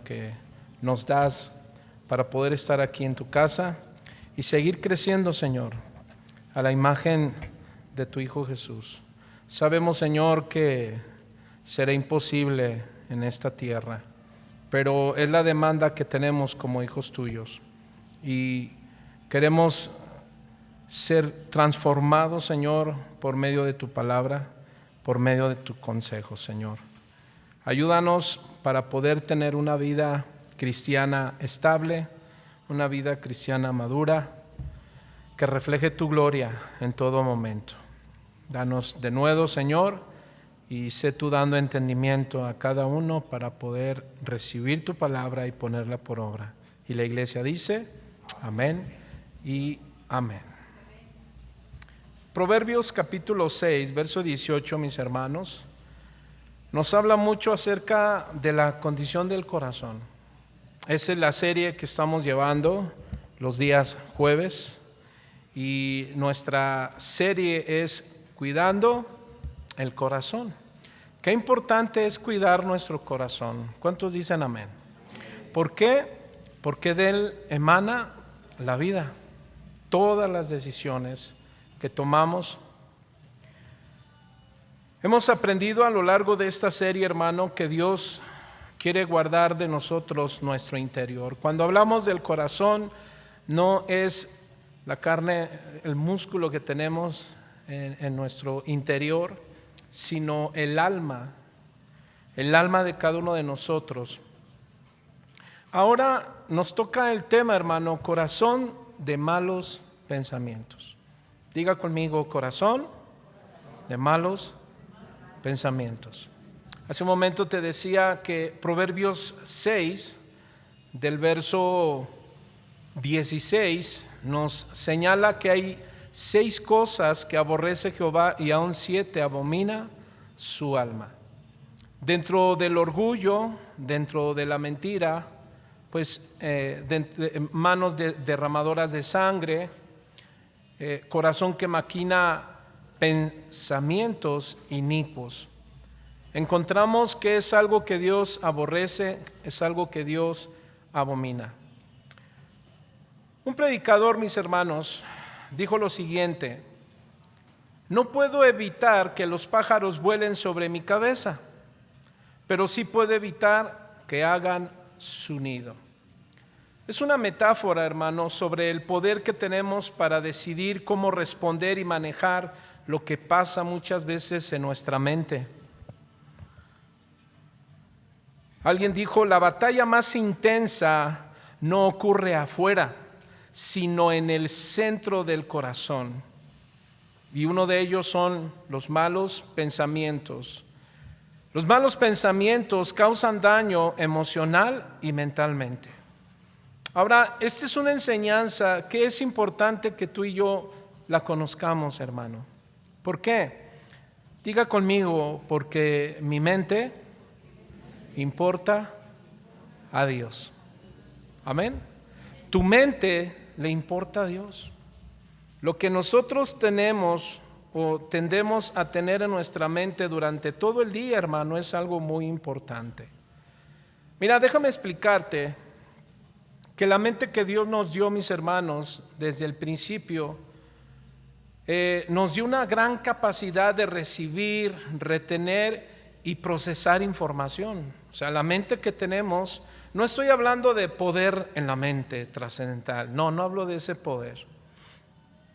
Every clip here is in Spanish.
que nos das para poder estar aquí en tu casa y seguir creciendo, Señor, a la imagen de tu Hijo Jesús. Sabemos, Señor, que será imposible en esta tierra, pero es la demanda que tenemos como hijos tuyos y queremos ser transformados, Señor, por medio de tu palabra, por medio de tu consejo, Señor. Ayúdanos para poder tener una vida cristiana estable, una vida cristiana madura, que refleje tu gloria en todo momento. Danos de nuevo, Señor, y sé tú dando entendimiento a cada uno para poder recibir tu palabra y ponerla por obra. Y la iglesia dice, amén y amén. Proverbios capítulo 6, verso 18, mis hermanos, nos habla mucho acerca de la condición del corazón. Esa es la serie que estamos llevando los días jueves y nuestra serie es Cuidando el Corazón. Qué importante es cuidar nuestro corazón. ¿Cuántos dicen amén? ¿Por qué? Porque de él emana la vida. Todas las decisiones que tomamos. Hemos aprendido a lo largo de esta serie, hermano, que Dios quiere guardar de nosotros nuestro interior. Cuando hablamos del corazón, no es la carne, el músculo que tenemos en nuestro interior, sino el alma de cada uno de nosotros. Ahora nos toca el tema, hermano, corazón de malos pensamientos. Diga conmigo, corazón de malos pensamientos. Hace un momento te decía que Proverbios 6, del verso 16, nos señala que hay 6 cosas que aborrece Jehová y aún 7 abomina su alma. Dentro del orgullo, dentro de la mentira, pues manos derramadoras de sangre, corazón que maquina pensamientos inicuos. Encontramos que es algo que Dios aborrece, es algo que Dios abomina. Un predicador, mis hermanos, dijo lo siguiente: no puedo evitar que los pájaros vuelen sobre mi cabeza, pero sí puedo evitar que hagan su nido. Es una metáfora, hermanos, sobre el poder que tenemos para decidir cómo responder y manejar lo que pasa muchas veces en nuestra mente. Alguien dijo, la batalla más intensa no ocurre afuera, sino en el centro del corazón. Y uno de ellos son los malos pensamientos. Los malos pensamientos causan daño emocional y mentalmente. Ahora, esta es una enseñanza que es importante que tú y yo la conozcamos, hermano. ¿Por qué? Diga conmigo, porque mi mente importa a Dios. Amén. Tu mente le importa a Dios. Lo que nosotros tenemos o tendemos a tener en nuestra mente durante todo el día, hermano, es algo muy importante. Mira, déjame explicarte que la mente que Dios nos dio, mis hermanos, desde el principio, nos dio una gran capacidad de recibir, retener y procesar información. O sea, la mente que tenemos, no estoy hablando de poder en la mente trascendental, no hablo de ese poder.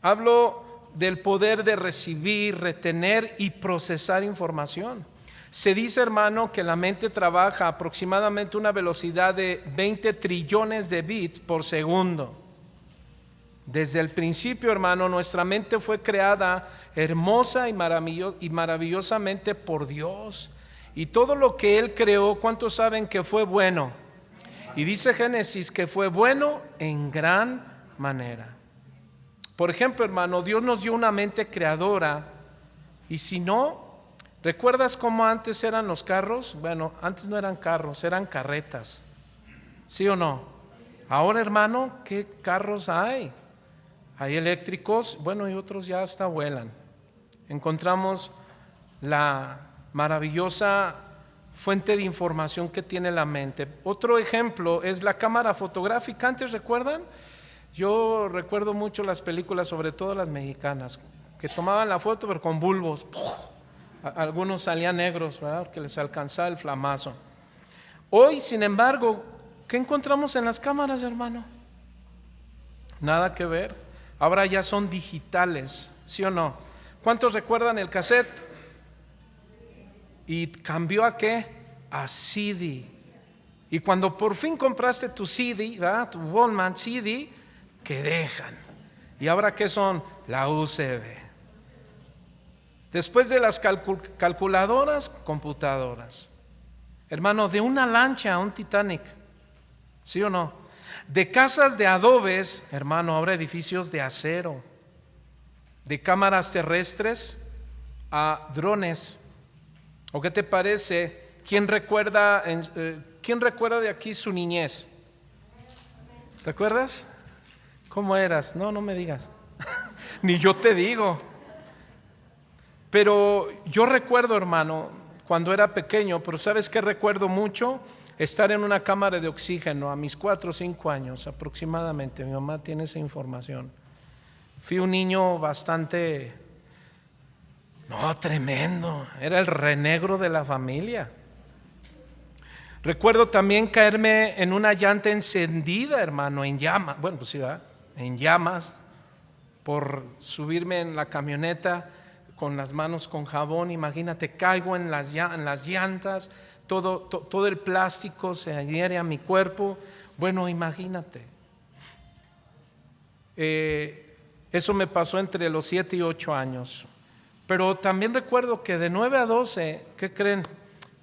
Hablo del poder de recibir, retener y procesar información. Se dice, hermano, que la mente trabaja aproximadamente a una velocidad de 20 trillones de bits por segundo. Desde el principio, hermano, nuestra mente fue creada hermosa y maravillosamente por Dios. Y todo lo que Él creó, ¿cuántos saben que fue bueno? Y dice Génesis que fue bueno en gran manera. Por ejemplo, hermano, Dios nos dio una mente creadora. Y si no, ¿recuerdas cómo antes eran los carros? Bueno, antes no eran carros, eran carretas. ¿Sí o no? Ahora, hermano, ¿qué carros hay? Hay eléctricos, bueno, y otros ya hasta vuelan. Encontramos la maravillosa fuente de información que tiene la mente. Otro ejemplo es la cámara fotográfica. Antes, ¿recuerdan? Yo recuerdo mucho las películas, sobre todo las mexicanas, que tomaban la foto pero con bulbos. Algunos salían negros, ¿verdad? Porque les alcanzaba el flamazo. Hoy, sin embargo, ¿qué encontramos en las cámaras, hermano? Nada que ver. Ahora ya son digitales, ¿sí o no? ¿Cuántos recuerdan el cassette? Y cambió ¿a qué? A CD. Y cuando por fin compraste tu CD, ¿verdad? Tu Walkman CD, ¿qué dejan? ¿Y ahora qué son? La USB. Después de las calculadoras, computadoras. Hermano, de una lancha a un Titanic, ¿sí o no? De casas de adobes, hermano, ahora edificios de acero. De cámaras terrestres a drones. ¿O qué te parece? ¿Quién recuerda de aquí su niñez? ¿Te acuerdas? ¿Cómo eras? No me digas. Ni yo te digo. Pero yo recuerdo, hermano, cuando era pequeño, pero ¿sabes qué recuerdo mucho? Estar en una cámara de oxígeno a mis 4 o 5 años aproximadamente. Mi mamá tiene esa información. Fui un niño bastante, tremendo. Era el renegro de la familia. Recuerdo también caerme en una llanta encendida, hermano, en llamas. Bueno, pues sí, ¿verdad? En llamas, por subirme en la camioneta con las manos con jabón. Imagínate, caigo en las llantas, todo el plástico se adhiere a mi cuerpo. Bueno, imagínate. Eso me pasó entre los 7 y 8 años. Pero también recuerdo que de 9 a 12, ¿qué creen?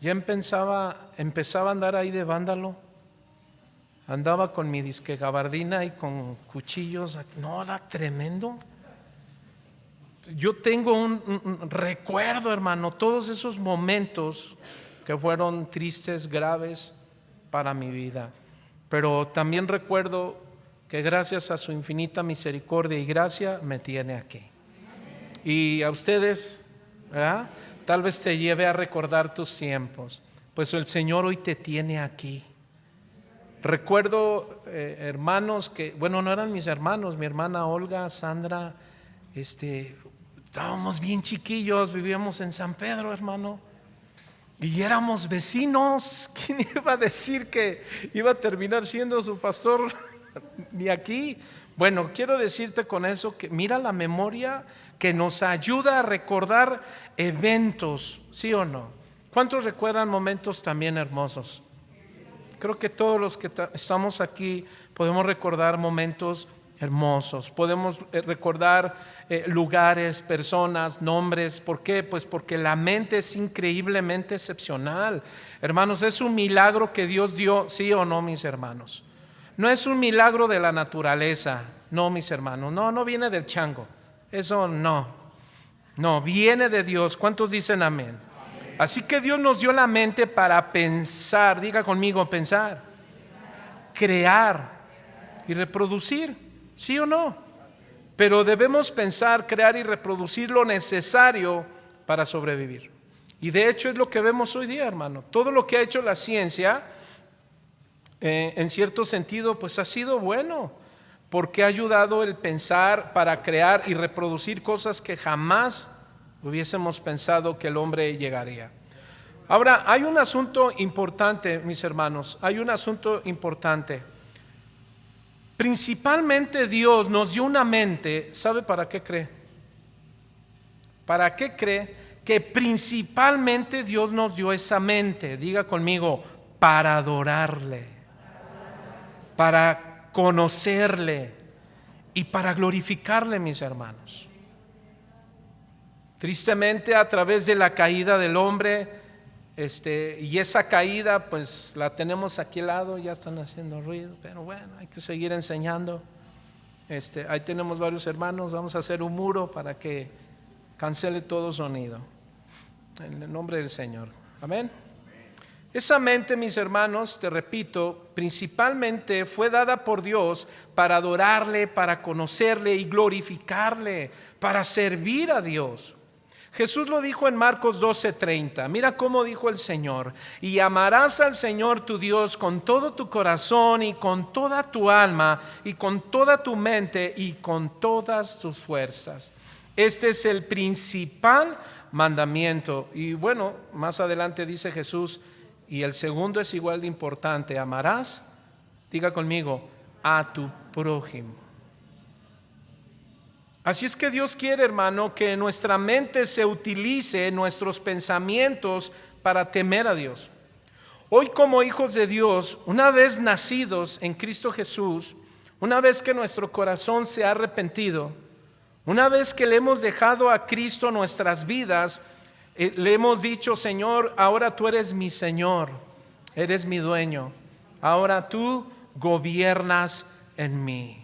Ya empezaba a andar ahí de vándalo. Andaba con mi disque gabardina y con cuchillos. No, era tremendo. Yo tengo un recuerdo, hermano, todos esos momentos que fueron tristes, graves para mi vida. Pero también recuerdo que gracias a su infinita misericordia y gracia me tiene aquí. Y a ustedes, ¿verdad? Tal vez te lleve a recordar tus tiempos, pues el Señor hoy te tiene aquí. Recuerdo hermanos que, no eran mis hermanos, mi hermana Olga, Sandra, estábamos bien chiquillos, vivíamos en San Pedro, hermano, y éramos vecinos. ¿Quién iba a decir que iba a terminar siendo su pastor ni aquí? Bueno, quiero decirte con eso que mira la memoria que nos ayuda a recordar eventos, ¿sí o no? ¿Cuántos recuerdan momentos también hermosos? Creo que todos los que estamos aquí podemos recordar momentos hermosos, podemos recordar lugares, personas, nombres. ¿Por qué? Pues porque la mente es increíblemente excepcional. Hermanos, es un milagro que Dios dio, ¿sí o no, mis hermanos? No es un milagro de la naturaleza, no, mis hermanos, no viene del chango, eso no, viene de Dios. ¿Cuántos dicen amén? Así que Dios nos dio la mente para pensar, diga conmigo, pensar, crear y reproducir, ¿sí o no? Pero debemos pensar, crear y reproducir lo necesario para sobrevivir. Y de hecho es lo que vemos hoy día, hermano. Todo lo que ha hecho la ciencia, en cierto sentido, pues ha sido bueno, porque ha ayudado el pensar para crear y reproducir cosas que jamás hubiésemos pensado que el hombre llegaría. Ahora, hay un asunto importante, mis hermanos, hay un asunto importante. Principalmente Dios nos dio una mente, ¿sabe para qué cree? ¿Para qué cree que principalmente Dios nos dio esa mente? Diga conmigo, para adorarle, para conocerle y para glorificarle, mis hermanos. Tristemente, a través de la caída del hombre, y esa caída pues la tenemos aquí al lado, ya están haciendo ruido, pero bueno, hay que seguir enseñando. Ahí tenemos varios hermanos, vamos a hacer un muro para que cancele todo sonido, en el nombre del Señor, amén. Esa mente, mis hermanos, te repito, principalmente fue dada por Dios para adorarle, para conocerle y glorificarle, para servir a Dios. Jesús lo dijo en Marcos 12:30. Mira cómo dijo el Señor: y amarás al Señor tu Dios con todo tu corazón y con toda tu alma y con toda tu mente y con todas tus fuerzas. Este es el principal mandamiento. Y bueno, más adelante dice Jesús, y el segundo es igual de importante: amarás, diga conmigo, a tu prójimo. Así es que Dios quiere, hermano, que nuestra mente se utilice, nuestros pensamientos, para temer a Dios. Hoy, como hijos de Dios, una vez nacidos en Cristo Jesús, una vez que nuestro corazón se ha arrepentido, una vez que le hemos dejado a Cristo nuestras vidas, le hemos dicho: Señor, ahora tú eres mi Señor, eres mi dueño, ahora tú gobiernas en mí.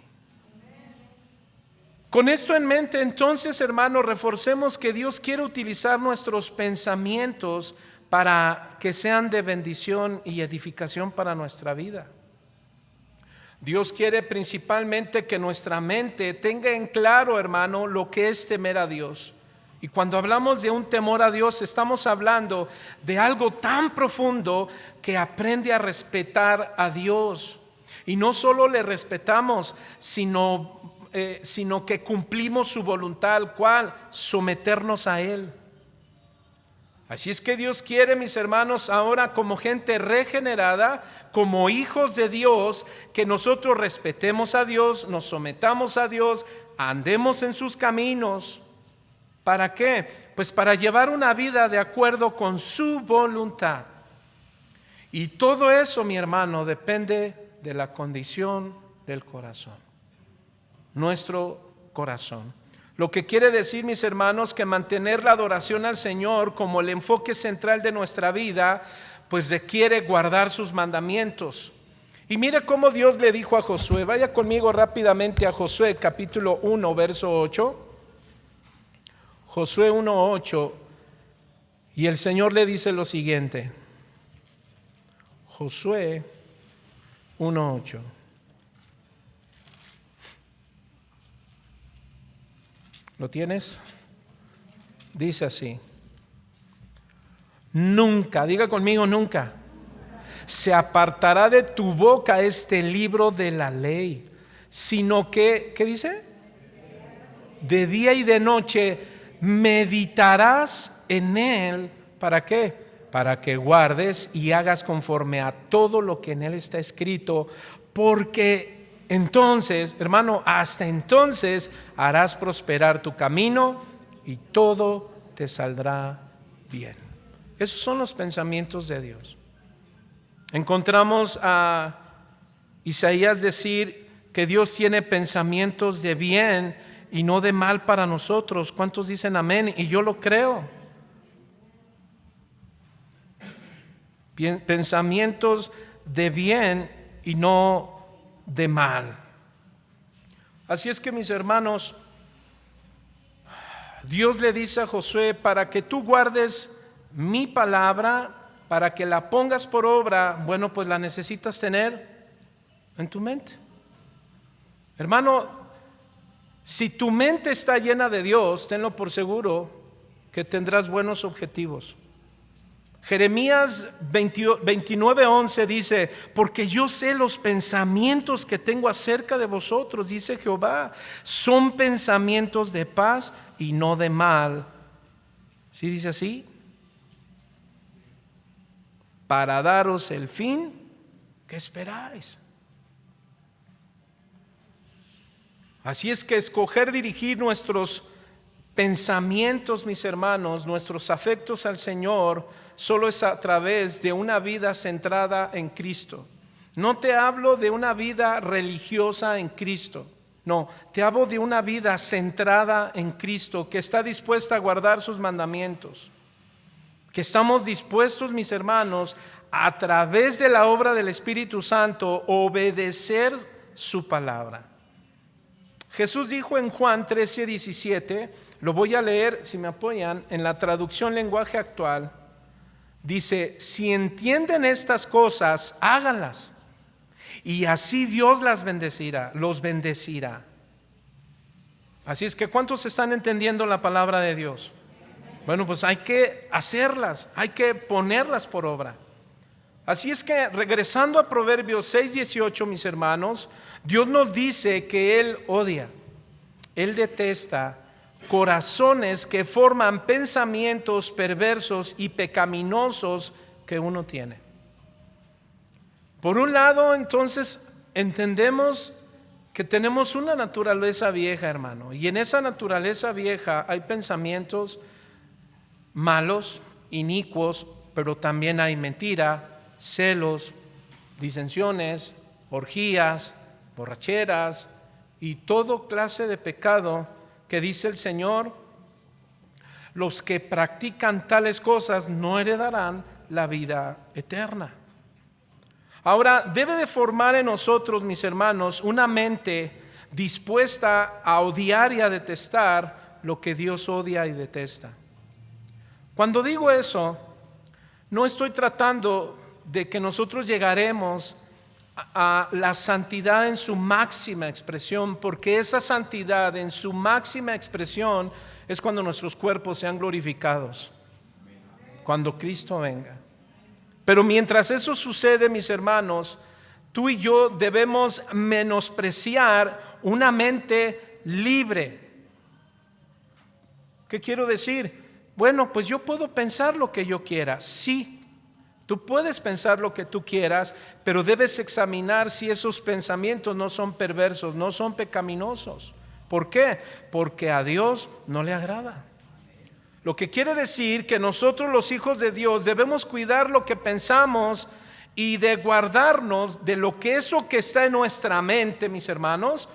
Con esto en mente, entonces, hermanos, reforcemos que Dios quiere utilizar nuestros pensamientos para que sean de bendición y edificación para nuestra vida. Dios quiere principalmente que nuestra mente tenga en claro, hermano, lo que es temer a Dios. Y cuando hablamos de un temor a Dios, estamos hablando de algo tan profundo que aprende a respetar a Dios. Y no solo le respetamos, sino que cumplimos su voluntad, ¿cuál? Someternos a Él. Así es que Dios quiere, mis hermanos, ahora como gente regenerada, como hijos de Dios, que nosotros respetemos a Dios, nos sometamos a Dios, andemos en sus caminos. ¿Para qué? Pues para llevar una vida de acuerdo con su voluntad. Y todo eso, mi hermano, depende de la condición del corazón. Nuestro corazón. Lo que quiere decir, mis hermanos, que mantener la adoración al Señor como el enfoque central de nuestra vida, pues requiere guardar sus mandamientos. Y mire cómo Dios le dijo a Josué. Vaya conmigo rápidamente a Josué capítulo 1 verso 8. Josué 1:8. Y el Señor le dice lo siguiente. Josué 1:8. ¿Lo tienes? Dice así: nunca, diga conmigo, nunca se apartará de tu boca este libro de la ley, sino que, ¿qué dice? De día y de noche meditarás en él. ¿Para qué? Para que guardes y hagas conforme a todo lo que en él está escrito, porque entonces, hermano, hasta entonces harás prosperar tu camino y todo te saldrá bien. Esos son los pensamientos de Dios. Encontramos a Isaías decir que Dios tiene pensamientos de bien y no de mal para nosotros. ¿Cuántos dicen amén? Y yo lo creo. Pensamientos de bien y no de mal. Así es que, mis hermanos, Dios le dice a Josué: para que tú guardes mi palabra, para que la pongas por obra, bueno, pues la necesitas tener en tu mente. Hermano, si tu mente está llena de Dios, tenlo por seguro que tendrás buenos objetivos. Jeremías 29:11 dice: porque yo sé los pensamientos que tengo acerca de vosotros, dice Jehová, son pensamientos de paz y no de mal. ¿Sí dice así? Para daros el fin que esperáis. Así es que escoger dirigir nuestros pensamientos, mis hermanos, nuestros afectos al Señor, solo es a través de una vida centrada en Cristo. No te hablo de una vida religiosa en Cristo. No, te hablo de una vida centrada en Cristo, que está dispuesta a guardar sus mandamientos. Que estamos dispuestos, mis hermanos, a través de la obra del Espíritu Santo, obedecer su palabra. Jesús dijo en Juan 13:17, lo voy a leer, si me apoyan, en la traducción lenguaje actual. Dice: si entienden estas cosas, háganlas, y así Dios las bendecirá, los bendecirá. Así es que, ¿cuántos están entendiendo la palabra de Dios? Bueno, pues hay que hacerlas, hay que ponerlas por obra. Así es que regresando a Proverbios 6:18, mis hermanos, Dios nos dice que Él odia, Él detesta corazones que forman pensamientos perversos y pecaminosos que uno tiene. Por un lado, entonces, entendemos que tenemos una naturaleza vieja, hermano, y en esa naturaleza vieja hay pensamientos malos, inicuos, pero también hay mentira, celos, disensiones, orgías, borracheras y todo clase de pecado que dice el Señor: los que practican tales cosas no heredarán la vida eterna. Ahora, debe de formar en nosotros, mis hermanos, una mente dispuesta a odiar y a detestar lo que Dios odia y detesta. Cuando digo eso, no estoy tratando de que nosotros llegaremos a la santidad en su máxima expresión, porque esa santidad en su máxima expresión es cuando nuestros cuerpos sean glorificados, cuando Cristo venga. Pero mientras eso sucede, mis hermanos, tú y yo debemos menospreciar una mente libre. ¿Qué quiero decir? Bueno, pues yo puedo pensar lo que yo quiera. Sí, tú puedes pensar lo que tú quieras, pero debes examinar si esos pensamientos no son perversos, no son pecaminosos. ¿Por qué? Porque a Dios no le agrada. Lo que quiere decir que nosotros, los hijos de Dios, debemos cuidar lo que pensamos y de guardarnos de lo que eso que está en nuestra mente, mis hermanos,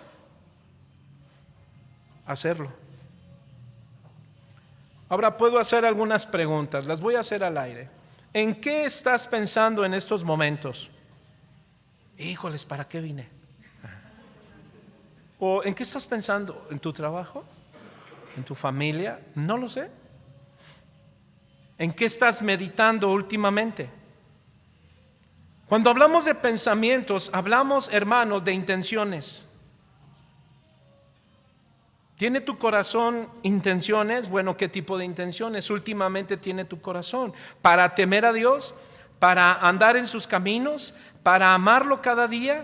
hacerlo. Ahora puedo hacer algunas preguntas, las voy a hacer al aire. ¿En qué estás pensando en estos momentos? Híjoles, ¿para qué vine? ¿O en qué estás pensando? ¿En tu trabajo? ¿En tu familia? No lo sé. ¿En qué estás meditando últimamente? Cuando hablamos de pensamientos, hablamos, hermanos, de intenciones. ¿Tiene tu corazón intenciones? Bueno, ¿qué tipo de intenciones últimamente tiene tu corazón? ¿Para temer a Dios? ¿Para andar en sus caminos? ¿Para amarlo cada día?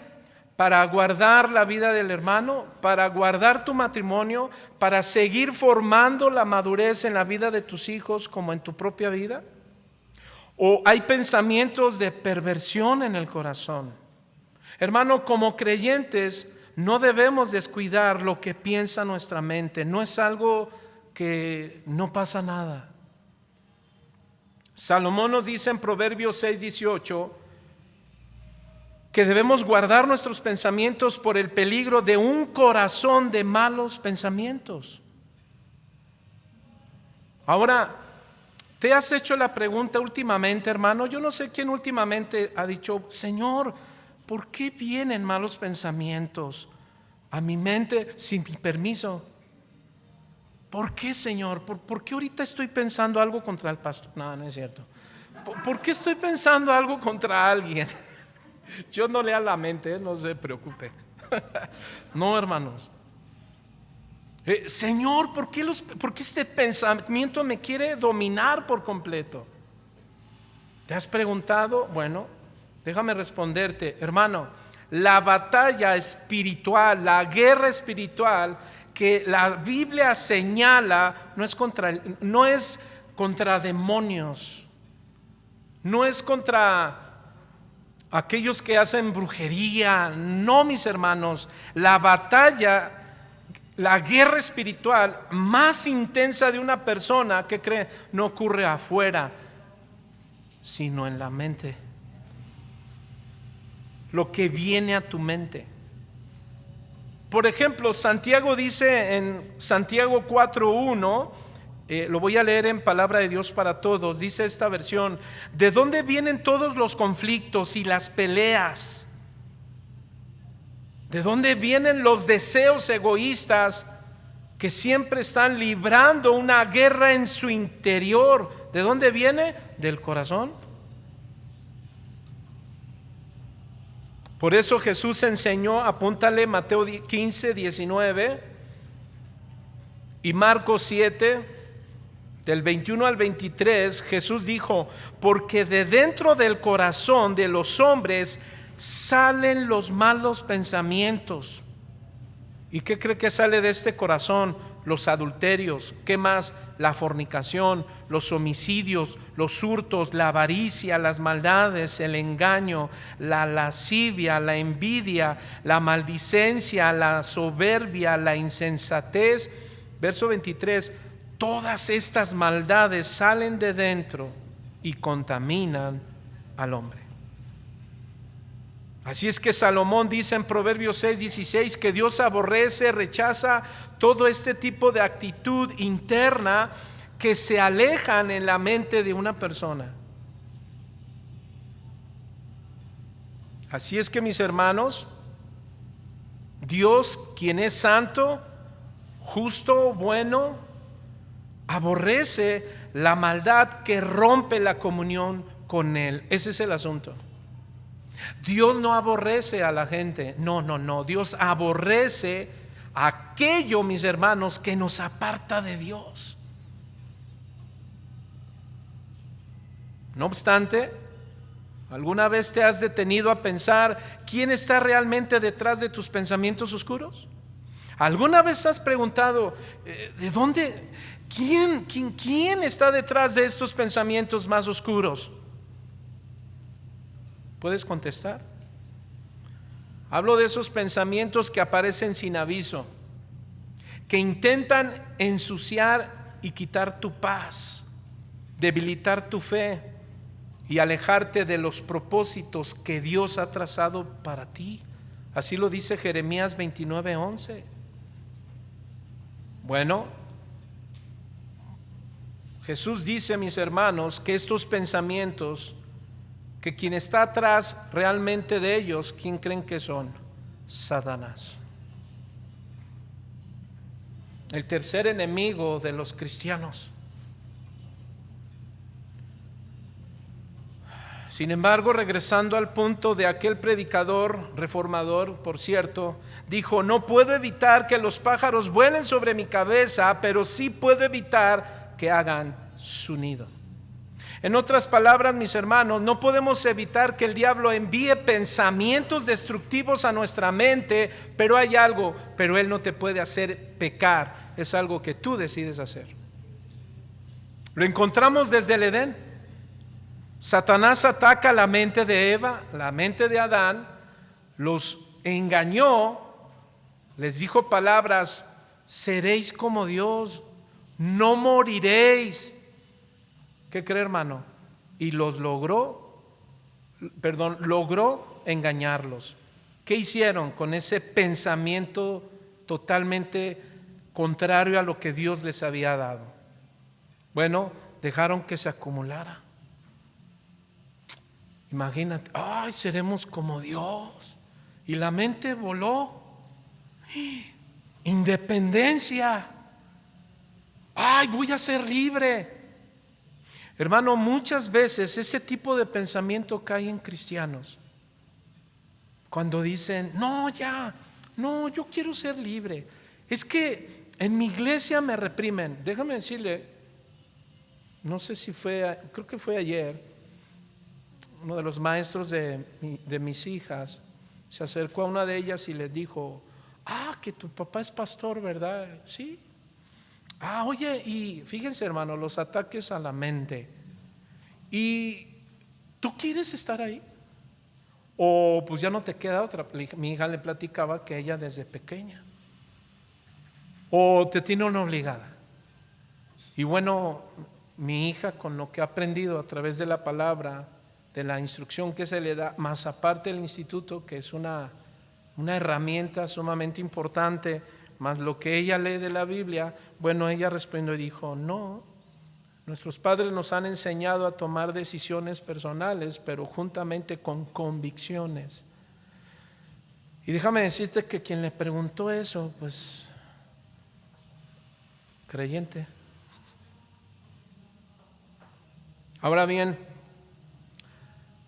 ¿Para guardar la vida del hermano? ¿Para guardar tu matrimonio? ¿Para seguir formando la madurez en la vida de tus hijos como en tu propia vida? ¿O hay pensamientos de perversión en el corazón? Hermano, como creyentes no debemos descuidar lo que piensa nuestra mente. No es algo que no pasa nada. Salomón nos dice en Proverbios 6:18 que debemos guardar nuestros pensamientos por el peligro de un corazón de malos pensamientos. Ahora, ¿te has hecho la pregunta últimamente, hermano? Yo no sé quién últimamente ha dicho: Señor, ¿por qué vienen malos pensamientos a mi mente sin mi permiso? ¿Por qué, Señor? ¿Por qué ahorita estoy pensando algo contra el pastor? No, no es cierto. ¿Por qué estoy pensando algo contra alguien? Yo no lea la mente, no se preocupe. No, hermanos. Señor, ¿por qué este pensamiento me quiere dominar por completo? ¿Te has preguntado? Bueno, déjame responderte, hermano. La batalla espiritual, la guerra espiritual que la Biblia señala no es contra demonios, no es contra aquellos que hacen brujería. No, mis hermanos, la batalla, la guerra espiritual más intensa de una persona, que cree, no ocurre afuera, sino en la mente. Lo que viene a tu mente. Por ejemplo, Santiago dice en Santiago 4:1, lo voy a leer en Palabra de Dios para Todos, dice esta versión: ¿de dónde vienen todos los conflictos y las peleas? ¿De dónde vienen los deseos egoístas que siempre están librando una guerra en su interior? ¿De dónde viene? Del corazón. Por eso Jesús enseñó, apúntale, Mateo 15:19 y Marcos 7, del 21 al 23, Jesús dijo: porque de dentro del corazón de los hombres salen los malos pensamientos. ¿Y qué cree que sale de este corazón? Los adulterios, ¿qué más? La fornicación, los homicidios, los hurtos, la avaricia, las maldades, el engaño, la lascivia, la envidia, la maldicencia, la soberbia, la insensatez. Verso 23: todas estas maldades salen de dentro y contaminan al hombre. Así es que Salomón dice en Proverbios 6:16 que Dios aborrece, rechaza todo este tipo de actitud interna que se alejan en la mente de una persona. Así es que, mis hermanos, Dios, quien es santo, justo, bueno, aborrece la maldad que rompe la comunión con Él. Ese es el asunto. Dios no aborrece a la gente, no. Dios aborrece aquello, mis hermanos, que nos aparta de Dios. No obstante, ¿alguna vez te has detenido a pensar quién está realmente detrás de tus pensamientos oscuros? ¿Alguna vez has preguntado de dónde, quién está detrás de estos pensamientos más oscuros? ¿Puedes contestar? Hablo de esos pensamientos que aparecen sin aviso, que intentan ensuciar y quitar tu paz, debilitar tu fe y alejarte de los propósitos que Dios ha trazado para ti. Así lo dice Jeremías 29:11. Bueno, Jesús dice, mis hermanos, que estos pensamientos, que quien está atrás realmente de ellos, ¿quién creen que son? Satanás. El tercer enemigo de los cristianos. Sin embargo, regresando al punto de aquel predicador reformador, por cierto, dijo: no puedo evitar que los pájaros vuelen sobre mi cabeza, pero sí puedo evitar que hagan su nido. En otras palabras, mis hermanos, no podemos evitar que el diablo envíe pensamientos destructivos a nuestra mente, pero hay algo, pero él no te puede hacer pecar, es algo que tú decides hacer. Lo encontramos desde el Edén. Satanás ataca la mente de Eva, la mente de Adán, los engañó, les dijo palabras: seréis como Dios, no moriréis. ¿Qué cree, hermano? Y logró engañarlos. ¿Qué hicieron con ese pensamiento totalmente contrario a lo que Dios les había dado? Bueno, dejaron que se acumulara. Imagínate, ay, seremos como Dios. Y la mente voló. Independencia. Ay, voy a ser libre. Hermano, muchas veces ese tipo de pensamiento cae en cristianos. Cuando dicen: no, yo quiero ser libre. Es que en mi iglesia me reprimen. Déjame decirle, no sé si creo que fue ayer, uno de los maestros de mis hijas se acercó a una de ellas y les dijo: que tu papá es pastor, ¿verdad? Sí. Oye, y fíjense, hermano, los ataques a la mente. ¿Y tú quieres estar ahí? O pues ya no te queda otra. Mi hija le platicaba que ella desde pequeña. O te tiene una obligada. Y bueno, mi hija, con lo que ha aprendido a través de la palabra, de la instrucción que se le da, más aparte del instituto, que es una herramienta sumamente importante, más lo que ella lee de la Biblia, bueno, ella respondió y dijo: no, nuestros padres nos han enseñado a tomar decisiones personales, pero juntamente con convicciones. Y déjame decirte que quien le preguntó eso, pues, creyente. Ahora bien,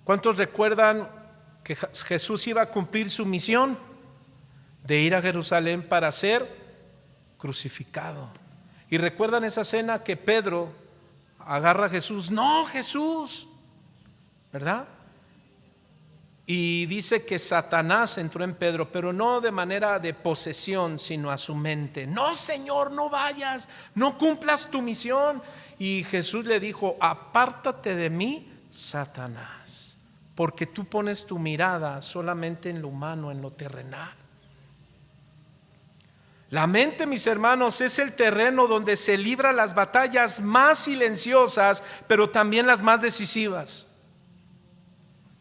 ¿cuántos recuerdan que Jesús iba a cumplir su misión de ir a Jerusalén para ser crucificado? Y recuerdan esa cena que Pedro agarra a Jesús. No, Jesús, ¿verdad? Y dice que Satanás entró en Pedro, pero no de manera de posesión, sino a su mente. No, Señor, no vayas, no cumplas tu misión. Y Jesús le dijo: apártate de mí, Satanás, porque tú pones tu mirada solamente en lo humano, en lo terrenal. La mente, mis hermanos, es el terreno donde se libran las batallas más silenciosas, pero también las más decisivas.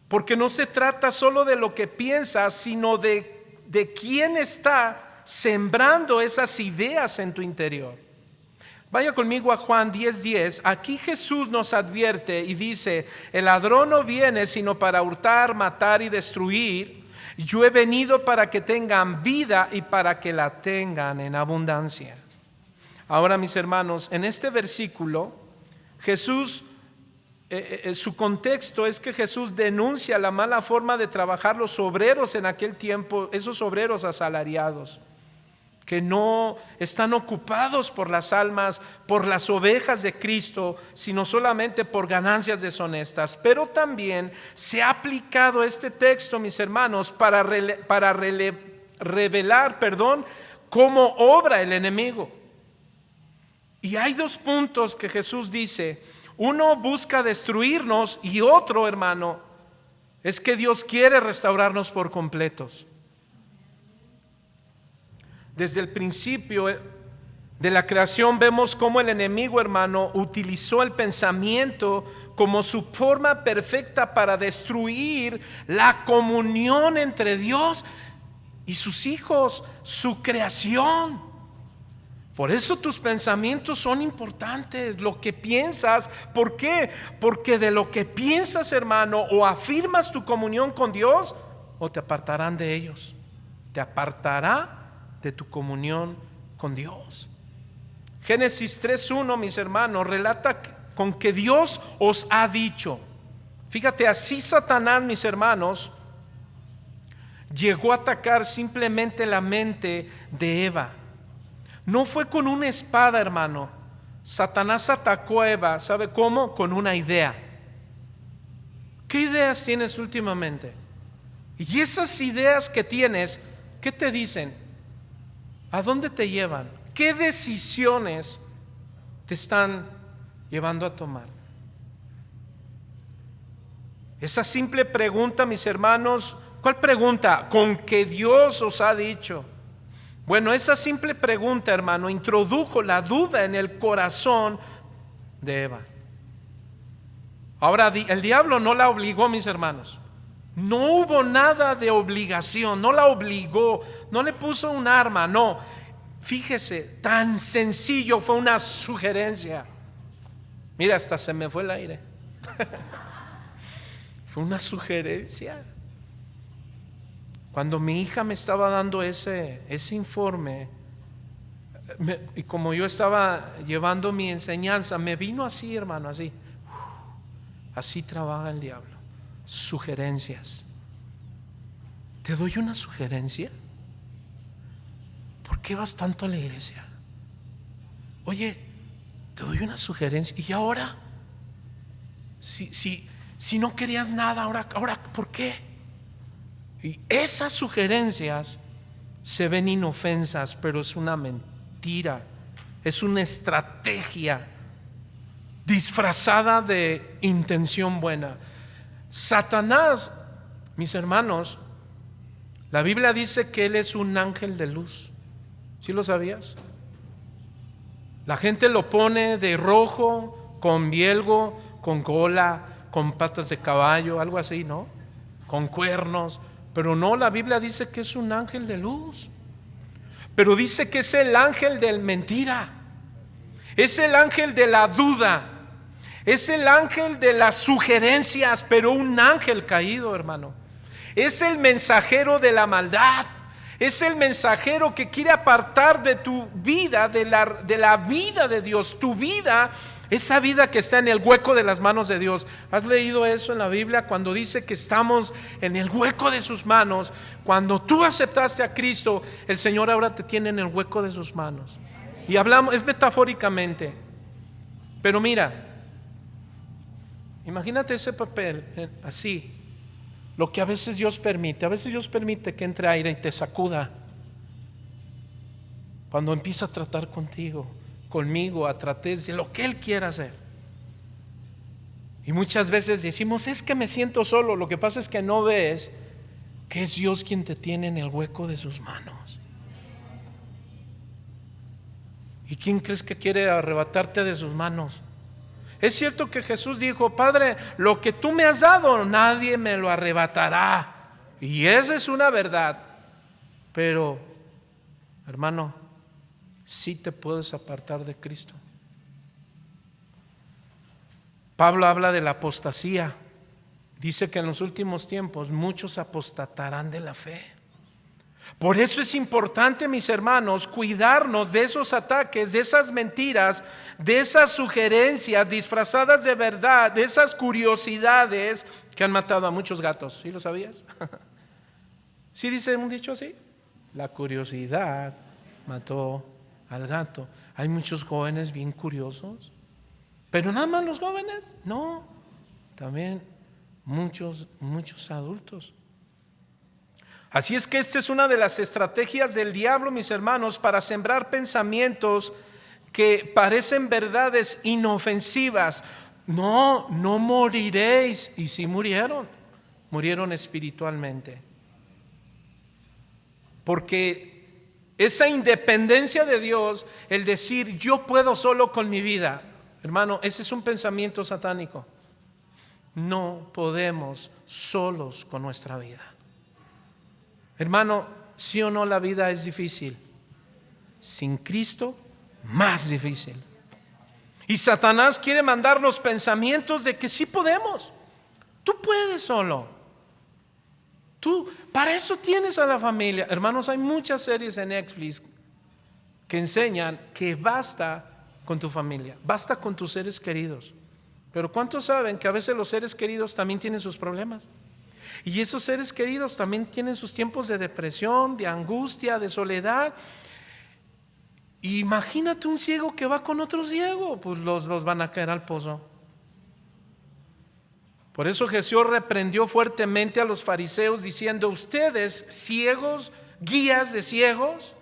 Porque no se trata solo de lo que piensas, sino de quién está sembrando esas ideas en tu interior. Vaya conmigo a Juan 10:10. Aquí Jesús nos advierte y dice: el ladrón no viene sino para hurtar, matar y destruir. Yo he venido para que tengan vida y para que la tengan en abundancia. Ahora, mis hermanos, en este versículo Jesús, su contexto es que Jesús denuncia la mala forma de trabajar los obreros en aquel tiempo, esos obreros asalariados, que no están ocupados por las almas, por las ovejas de Cristo, sino solamente por ganancias deshonestas. Pero también se ha aplicado este texto, mis hermanos, para revelar cómo obra el enemigo. Y hay dos puntos que Jesús dice. Uno busca destruirnos y otro, hermano, es que Dios quiere restaurarnos por completos. Desde el principio de la creación vemos cómo el enemigo, hermano, utilizó el pensamiento como su forma perfecta para destruir la comunión entre Dios y sus hijos, su creación. Por eso tus pensamientos son importantes, lo que piensas. ¿Por qué? Porque de lo que piensas, hermano, o afirmas tu comunión con Dios, o te apartarán de ellos. Te apartará de tu comunión con Dios. Génesis 3:1, mis hermanos, relata con que Dios os ha dicho. Fíjate, así Satanás, mis hermanos, llegó a atacar simplemente la mente de Eva. No fue con una espada, hermano. Satanás atacó a Eva, ¿sabe cómo? Con una idea. ¿Qué ideas tienes últimamente? Y esas ideas que tienes, ¿qué te dicen? ¿A dónde te llevan? ¿Qué decisiones te están llevando a tomar? Esa simple pregunta, mis hermanos, ¿cuál pregunta? Con que Dios os ha dicho. Bueno, esa simple pregunta, hermano, introdujo la duda en el corazón de Eva. Ahora, el diablo no la obligó, mis hermanos. No hubo nada de obligación, no la obligó, no le puso un arma, no. Fíjese, tan sencillo, fue una sugerencia. Mira, hasta se me fue el aire. Fue una sugerencia. Cuando mi hija me estaba dando ese informe, y como yo estaba llevando mi enseñanza, me vino así, hermano, así. Así trabaja el diablo. Sugerencias. ¿Te doy una sugerencia? ¿Por qué vas tanto a la iglesia? Oye, te doy una sugerencia. ¿Y ahora? Si no querías nada, ahora ¿por qué? Y esas sugerencias se ven inofensas, pero es una mentira, es una estrategia disfrazada de intención buena. Satanás, mis hermanos, la Biblia dice que él es un ángel de luz. ¿Sí lo sabías? La gente lo pone de rojo, con bielgo, con cola, con patas de caballo, algo así, ¿no? Con cuernos. Pero no, la Biblia dice que es un ángel de luz. Pero dice que es el ángel de la mentira. Es el ángel de la duda. Es el ángel de las sugerencias, pero un ángel caído, hermano. Es el mensajero de la maldad. Es el mensajero que quiere apartar de tu vida, de la vida de Dios, tu vida. Esa vida que está en el hueco de las manos de Dios. ¿Has leído eso en la Biblia? Cuando dice que estamos en el hueco de sus manos. Cuando tú aceptaste a Cristo, el Señor ahora te tiene en el hueco de sus manos. Y hablamos, es metafóricamente. Pero mira, Imagínate ese papel así. Lo que a veces Dios permite que entre aire y te sacuda. Cuando empieza a tratar conmigo, a tratar de lo que Él quiera hacer. Y muchas veces decimos, es que me siento solo. Lo que pasa es que no ves que es Dios quien te tiene en el hueco de sus manos. ¿Y quién crees que quiere arrebatarte de sus manos? Es cierto que Jesús dijo, Padre, lo que tú me has dado, nadie me lo arrebatará. Y esa es una verdad. Pero, hermano, sí te puedes apartar de Cristo. Pablo habla de la apostasía. Dice que en los últimos tiempos muchos apostatarán de la fe. Por eso es importante, mis hermanos, cuidarnos de esos ataques, de esas mentiras, de esas sugerencias disfrazadas de verdad, de esas curiosidades que han matado a muchos gatos. ¿Sí lo sabías? ¿Sí dice un dicho así? La curiosidad mató al gato. Hay muchos jóvenes bien curiosos, pero nada más los jóvenes, no, también muchos adultos. Así es que esta es una de las estrategias del diablo, mis hermanos, para sembrar pensamientos que parecen verdades inofensivas. No moriréis. Y sí murieron espiritualmente. Porque esa independencia de Dios, el decir yo puedo solo con mi vida, hermano, ese es un pensamiento satánico. No podemos solos con nuestra vida. Hermano, sí o no, la vida es difícil. Sin Cristo, más difícil. Y Satanás quiere mandarnos pensamientos de que sí podemos. Tú puedes solo. Para eso tienes a la familia. Hermanos, hay muchas series en Netflix que enseñan que basta con tu familia, basta con tus seres queridos. Pero ¿cuántos saben que a veces los seres queridos también tienen sus problemas? Y esos seres queridos también tienen sus tiempos de depresión, de angustia, de soledad. Imagínate un ciego que va con otro ciego, pues los van a caer al pozo. Por eso Jesús reprendió fuertemente a los fariseos diciendo, ustedes ciegos, guías de ciegos.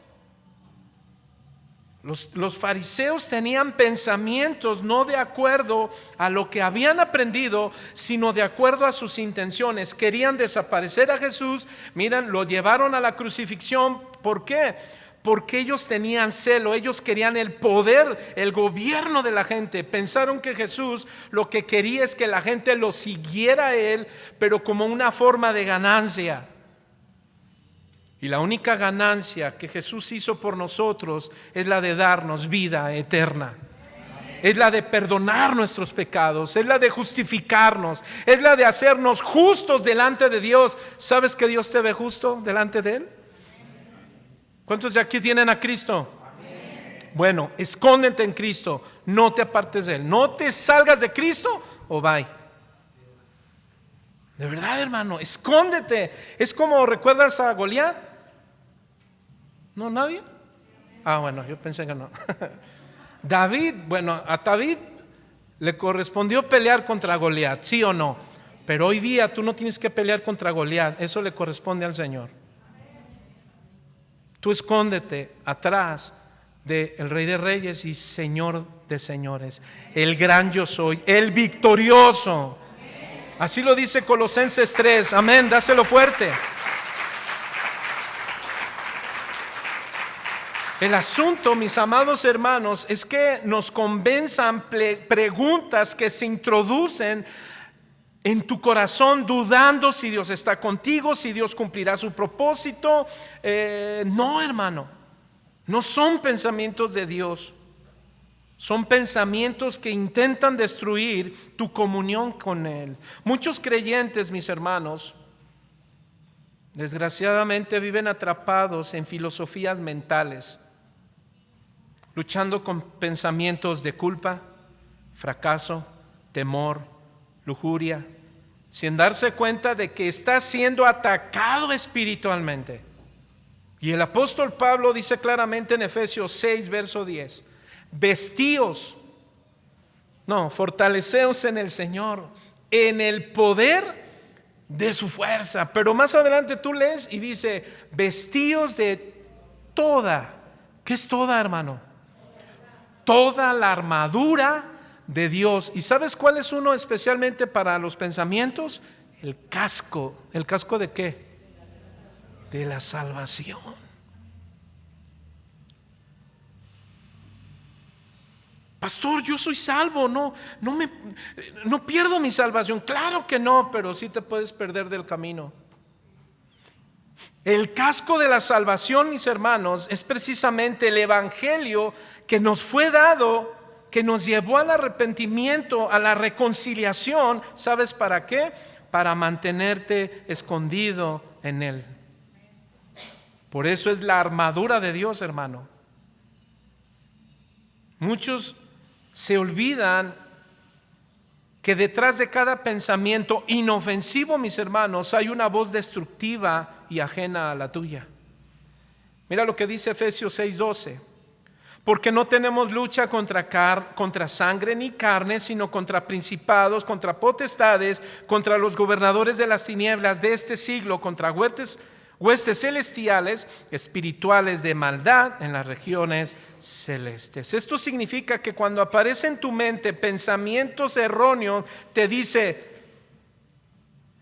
Los fariseos tenían pensamientos no de acuerdo a lo que habían aprendido, sino de acuerdo a sus intenciones. Querían desaparecer a Jesús. Miren, lo llevaron a la crucifixión. ¿Por qué? Porque ellos tenían celo, ellos querían el poder, el gobierno de la gente. Pensaron que Jesús lo que quería es que la gente lo siguiera a Él, pero como una forma de ganancia. Y la única ganancia que Jesús hizo por nosotros es la de darnos vida eterna. Es la de perdonar nuestros pecados, es la de justificarnos, es la de hacernos justos delante de Dios. ¿Sabes que Dios te ve justo delante de Él? ¿Cuántos de aquí tienen a Cristo? Bueno, escóndete en Cristo, no te apartes de Él, no te salgas de Cristo o bye. De verdad, hermano, escóndete. Es como, ¿recuerdas a Goliat? ¿No, nadie? Ah, bueno, yo pensé que no. A David le correspondió pelear contra Goliat, ¿sí o no? Pero hoy día tú no tienes que pelear contra Goliat, eso le corresponde al Señor. Tú escóndete atrás del Rey de Reyes y Señor de Señores, el gran yo soy, el victorioso. Así lo dice Colosenses 3, amén, dáselo fuerte. El asunto, mis amados hermanos, es que nos convenzan preguntas que se introducen en tu corazón dudando si Dios está contigo, si Dios cumplirá su propósito. No, hermano, no son pensamientos de Dios. Son pensamientos que intentan destruir tu comunión con Él. Muchos creyentes, mis hermanos, desgraciadamente viven atrapados en filosofías mentales, luchando con pensamientos de culpa, fracaso, temor, lujuria, sin darse cuenta de que está siendo atacado espiritualmente. Y el apóstol Pablo dice claramente en Efesios 6, verso 10, fortaleceos en el Señor en el poder de su fuerza. Pero más adelante tú lees y dice, vestidos de toda. ¿Qué es toda, hermano? Toda la armadura de Dios. ¿Y sabes cuál es uno especialmente para los pensamientos? El casco. ¿El casco de qué? De la salvación. Pastor, yo soy salvo, no pierdo mi salvación. Claro que no, pero sí te puedes perder del camino. El casco de la salvación, mis hermanos, es precisamente el evangelio que nos fue dado, que nos llevó al arrepentimiento, a la reconciliación. ¿Sabes para qué? Para mantenerte escondido en él. Por eso es la armadura de Dios, hermano. Muchos se olvidan que detrás de cada pensamiento inofensivo, mis hermanos, hay una voz destructiva y ajena a la tuya. Mira lo que dice Efesios 6:12. Porque no tenemos lucha contra sangre ni carne, sino contra principados, contra potestades, contra los gobernadores de las tinieblas de este siglo, contra huestes celestiales, espirituales de maldad en las regiones celestes. Esto significa que cuando aparece en tu mente pensamientos erróneos, te dice,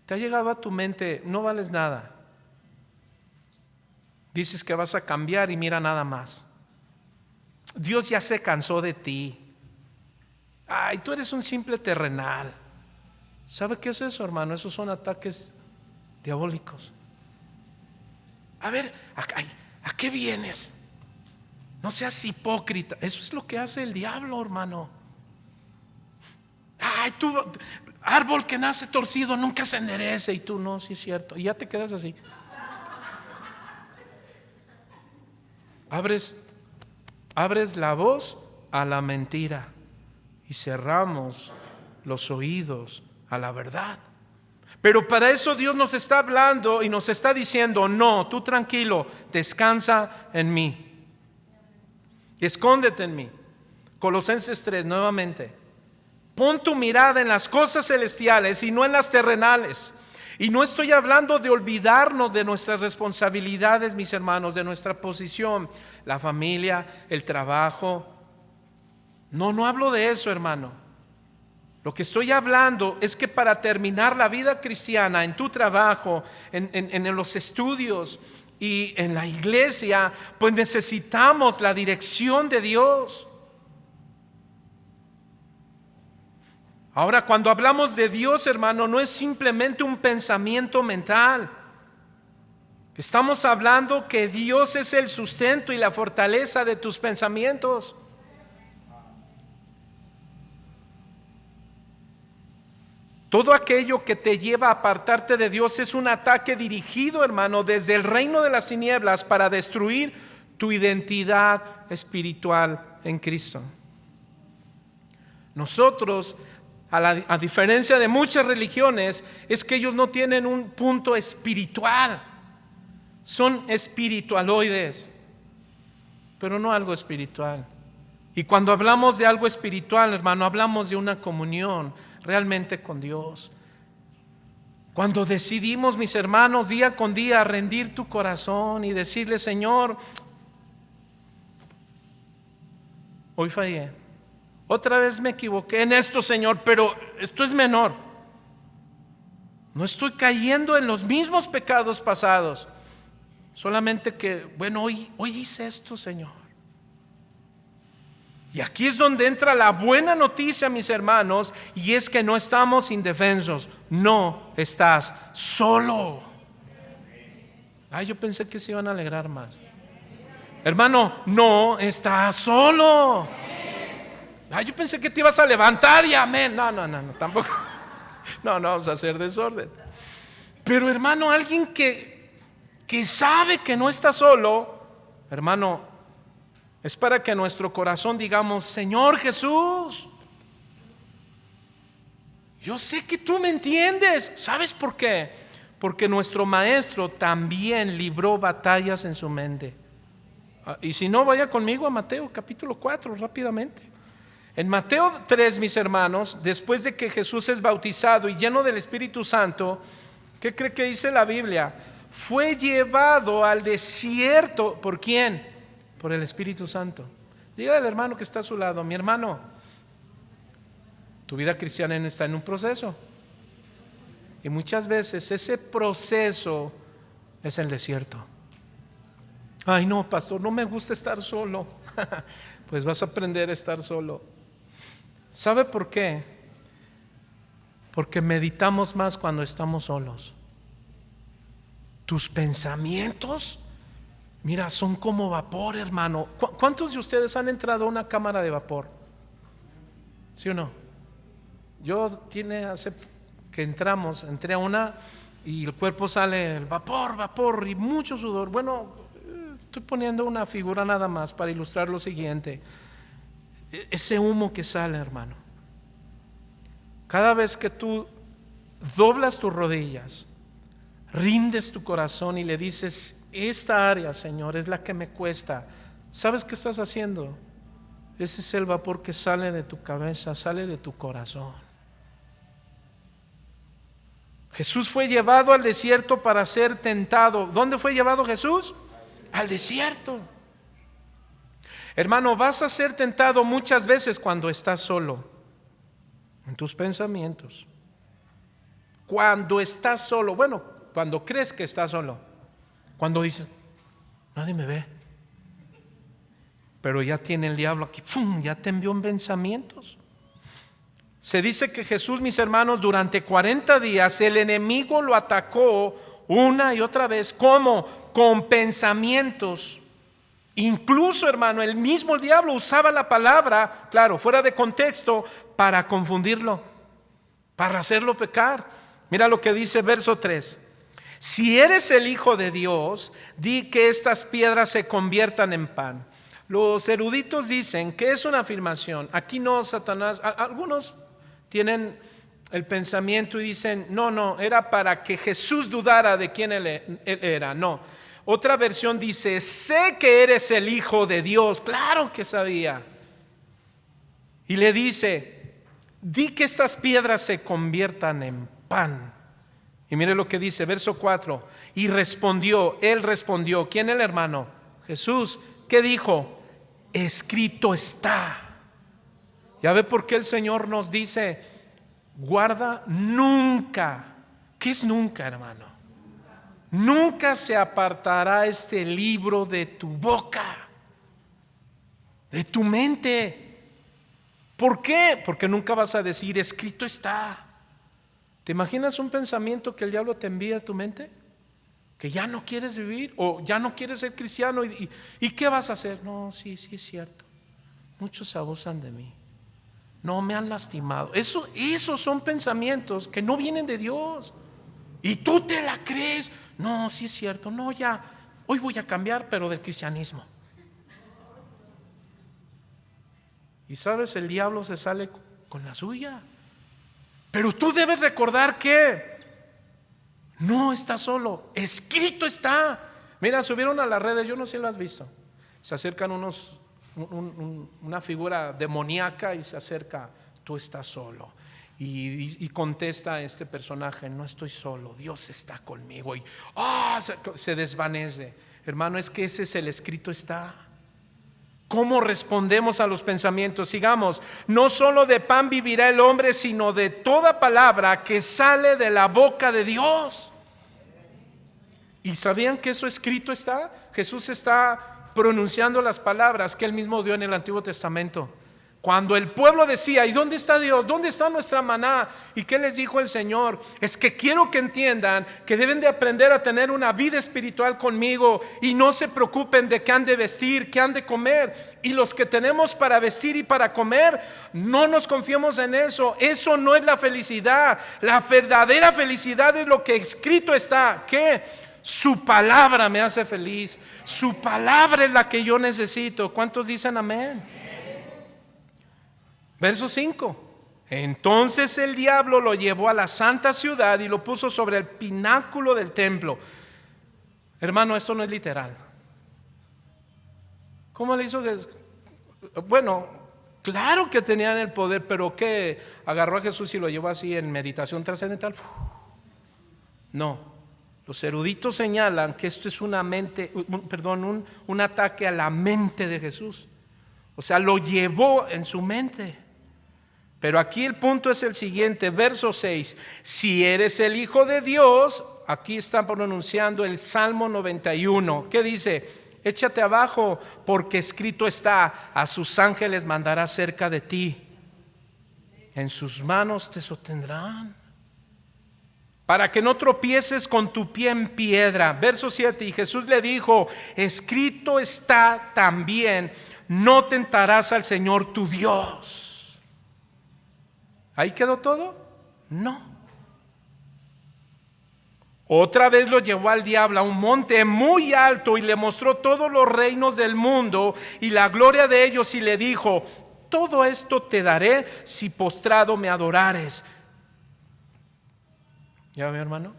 te ha llegado a tu mente, no vales nada. Dices que vas a cambiar y mira nada más. Dios ya se cansó de ti. Ay, tú eres un simple terrenal. ¿Sabe qué es eso, hermano? Esos son ataques diabólicos. A ver, ¿a qué vienes? No seas hipócrita. Eso es lo que hace el diablo, hermano. Ay, tú, árbol que nace torcido nunca se enderece. Y tú, no, sí es cierto. Y ya te quedas así. Abres la voz a la mentira y cerramos los oídos a la verdad. Pero para eso Dios nos está hablando y nos está diciendo, no, tú tranquilo, descansa en mí, escóndete en mí. Colosenses 3, nuevamente, pon tu mirada en las cosas celestiales y no en las terrenales. Y no estoy hablando de olvidarnos de nuestras responsabilidades, mis hermanos, de nuestra posición, la familia, el trabajo. No hablo de eso, hermano. Lo que estoy hablando es que para terminar la vida cristiana en tu trabajo, en los estudios y en la iglesia, pues necesitamos la dirección de Dios. Ahora, cuando hablamos de Dios, hermano, no es simplemente un pensamiento mental. Estamos hablando que Dios es el sustento y la fortaleza de tus pensamientos. Todo aquello que te lleva a apartarte de Dios es un ataque dirigido, hermano, desde el reino de las tinieblas para destruir tu identidad espiritual en Cristo. Nosotros, a diferencia de muchas religiones, es que ellos no tienen un punto espiritual. Son espiritualoides, pero no algo espiritual. Y cuando hablamos de algo espiritual, hermano, hablamos de una comunión realmente con Dios. Cuando decidimos, mis hermanos, día con día rendir tu corazón y decirle, Señor, hoy fallé, otra vez me equivoqué en esto, Señor, pero esto es menor. No estoy cayendo en los mismos pecados pasados, solamente que, bueno, hoy hice esto, Señor. Y aquí es donde entra la buena noticia, mis hermanos, y es que no estamos indefensos, no estás solo. Ay, yo pensé que se iban a alegrar más. Hermano, no estás solo. Ay, yo pensé que te ibas a levantar y amén. No, tampoco. No vamos a hacer desorden. Pero hermano, alguien que sabe que no está solo, hermano, es para que nuestro corazón digamos, Señor Jesús, yo sé que tú me entiendes. ¿Sabes por qué? Porque nuestro maestro también libró batallas en su mente. Y si no, vaya conmigo a Mateo capítulo 4 rápidamente. En Mateo 3, mis hermanos, después de que Jesús es bautizado y lleno del Espíritu Santo, ¿qué cree que dice la Biblia? Fue llevado al desierto. ¿Por quién? Por el Espíritu Santo. Dígale al hermano que está a su lado: mi hermano, tu vida cristiana está en un proceso. Y muchas veces ese proceso es el desierto. Ay, no, pastor, no me gusta estar solo. Pues vas a aprender a estar solo. ¿Sabe por qué? Porque meditamos más cuando estamos solos. Tus pensamientos, mira, son como vapor, hermano. ¿Cuántos de ustedes han entrado a una cámara de vapor? ¿Sí o no? Yo hace que entré a una y el cuerpo sale el vapor y mucho sudor. Bueno, estoy poniendo una figura nada más para ilustrar lo siguiente. Ese humo que sale, hermano, cada vez que tú doblas tus rodillas, rindes tu corazón y le dices: esta área, Señor, es la que me cuesta. ¿Sabes qué estás haciendo? Ese es el vapor que sale de tu cabeza, sale de tu corazón. Jesús fue llevado al desierto para ser tentado. ¿Dónde fue llevado Jesús? Al desierto. Hermano, vas a ser tentado muchas veces cuando estás solo, en tus pensamientos. Cuando estás solo, bueno, cuando crees que estás solo, cuando dices: nadie me ve, pero ya tiene el diablo aquí, ¡fum!, ya te envió en pensamientos. Se dice que Jesús, mis hermanos, durante 40 días el enemigo lo atacó una y otra vez. ¿Cómo? Con pensamientos. Incluso, hermano, el mismo diablo usaba la palabra, claro, fuera de contexto, para confundirlo, para hacerlo pecar. Mira lo que dice verso 3: si eres el Hijo de Dios, di que estas piedras se conviertan en pan. Los eruditos dicen que es una afirmación. Aquí no, Satanás, algunos tienen el pensamiento y dicen: no, era para que Jesús dudara de quién él era. No. Otra versión dice: sé que eres el Hijo de Dios. Claro que sabía. Y le dice: di que estas piedras se conviertan en pan. Y mire lo que dice, verso 4: y él respondió. ¿Quién, el hermano? Jesús. ¿Qué dijo? Escrito está. ¿Ya ve por qué el Señor nos dice: guarda nunca? ¿Qué es nunca, hermano? Nunca se apartará este libro de tu boca, de tu mente. ¿Por qué? Porque nunca vas a decir: escrito está. ¿Te imaginas un pensamiento que el diablo te envía a tu mente? Que ya no quieres vivir o ya no quieres ser cristiano. ¿Y qué vas a hacer? No, sí es cierto. Muchos abusan de mí. No, me han lastimado. Esos son pensamientos que no vienen de Dios. Y tú te la crees. No, sí es cierto. No, ya, hoy voy a cambiar, pero del cristianismo. Y sabes, el diablo se sale con la suya. Pero tú debes recordar que no estás solo. Escrito está. Mira, subieron a las redes, yo no sé si lo has visto. Se acercan una figura demoníaca y se acerca: tú estás solo. Y contesta este personaje: no estoy solo, Dios está conmigo. Y se desvanece. Hermano, es que ese es el escrito está. ¿Cómo respondemos a los pensamientos? Sigamos. No solo de pan vivirá el hombre, sino de toda palabra que sale de la boca de Dios. ¿Y sabían que eso escrito está? Jesús está pronunciando las palabras que él mismo dio en el Antiguo Testamento. Cuando el pueblo decía: ¿y dónde está Dios? ¿Dónde está nuestra maná? ¿Y qué les dijo el Señor? Es que quiero que entiendan que deben de aprender a tener una vida espiritual conmigo y no se preocupen de qué han de vestir, qué han de comer. Y los que tenemos para vestir y para comer, no nos confiemos en eso. Eso no es la felicidad. La verdadera felicidad es lo que escrito está. ¿Qué? Su palabra me hace feliz. Su palabra es la que yo necesito. ¿Cuántos dicen amén? Verso 5: entonces el diablo lo llevó a la santa ciudad y lo puso sobre el pináculo del templo. Hermano, esto no es literal. ¿Cómo le hizo? Bueno, Claro que tenían el poder, pero ¿qué? ¿Agarró a Jesús y lo llevó así en meditación trascendental? No. Los eruditos señalan que esto es un ataque a la mente de Jesús. O sea, lo llevó en su mente. Pero aquí el punto es el siguiente, verso 6. Si eres el Hijo de Dios, aquí están pronunciando el Salmo 91. ¿Qué dice? Échate abajo, porque escrito está: a sus ángeles mandará cerca de ti, en sus manos te sostendrán, para que no tropieces con tu pie en piedra. Verso 7. Y Jesús le dijo: escrito está también: no tentarás al Señor tu Dios. ¿Ahí quedó todo? No. Otra vez lo llevó al diablo a un monte muy alto y le mostró todos los reinos del mundo y la gloria de ellos, y le dijo: todo esto te daré si postrado me adorares. ¿Ya, mi hermano?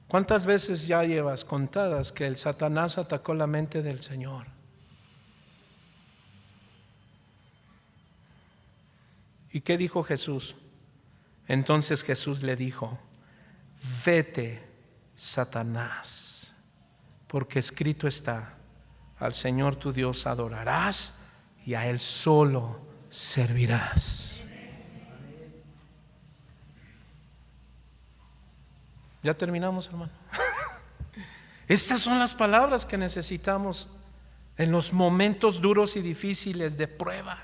¿Cuántas veces ya llevas contadas que el Satanás atacó la mente del Señor? ¿Y qué dijo Jesús? Entonces Jesús le dijo: vete, Satanás, porque escrito está: al Señor tu Dios adorarás y a Él solo servirás. Ya terminamos, hermano. Estas son las palabras que necesitamos en los momentos duros y difíciles de prueba.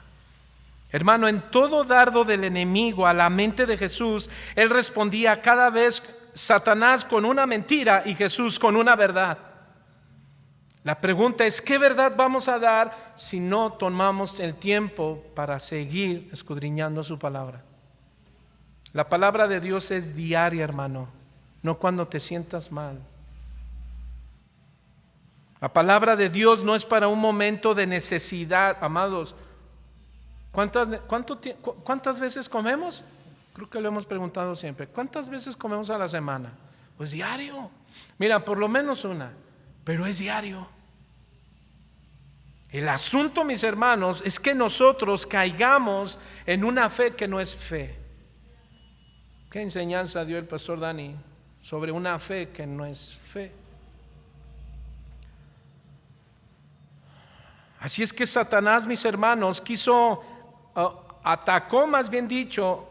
Hermano, en todo dardo del enemigo a la mente de Jesús, él respondía cada vez Satanás con una mentira y Jesús con una verdad. La pregunta es: ¿qué verdad vamos a dar si no tomamos el tiempo para seguir escudriñando su palabra? La palabra de Dios es diaria, hermano, no cuando te sientas mal. La palabra de Dios no es para un momento de necesidad, amados. ¿Cuántas veces comemos? Creo que lo hemos preguntado siempre. ¿Cuántas veces comemos a la semana? Pues diario. Mira, por lo menos una, pero es diario. El asunto, mis hermanos, es que nosotros caigamos en una fe que no es fe. ¿Qué enseñanza dio el pastor Dani sobre una fe que no es fe? Así es que Satanás, mis hermanos, atacó, más bien dicho,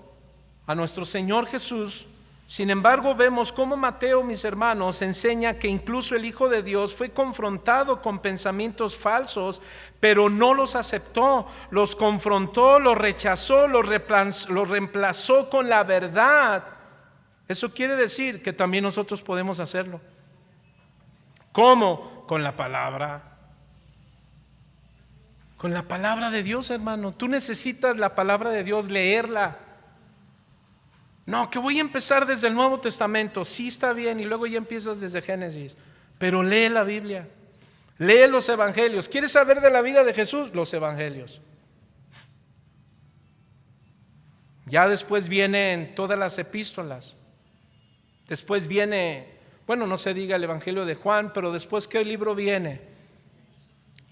a nuestro Señor Jesús. Sin embargo, vemos cómo Mateo, mis hermanos, enseña que incluso el Hijo de Dios fue confrontado con pensamientos falsos, pero no los aceptó, los confrontó, los rechazó, los reemplazó con la verdad. Eso quiere decir que también nosotros podemos hacerlo. ¿Cómo? Con la palabra. Con la palabra de Dios, hermano. Tú necesitas la palabra de Dios, leerla. No, que voy a empezar desde el Nuevo Testamento. Sí, está bien, y luego ya empiezas desde Génesis. Pero lee la Biblia, lee los evangelios. ¿Quieres saber de la vida de Jesús? Los evangelios. Ya después vienen todas las epístolas. Después viene, bueno, no se diga el evangelio de Juan, pero después, ¿qué libro viene?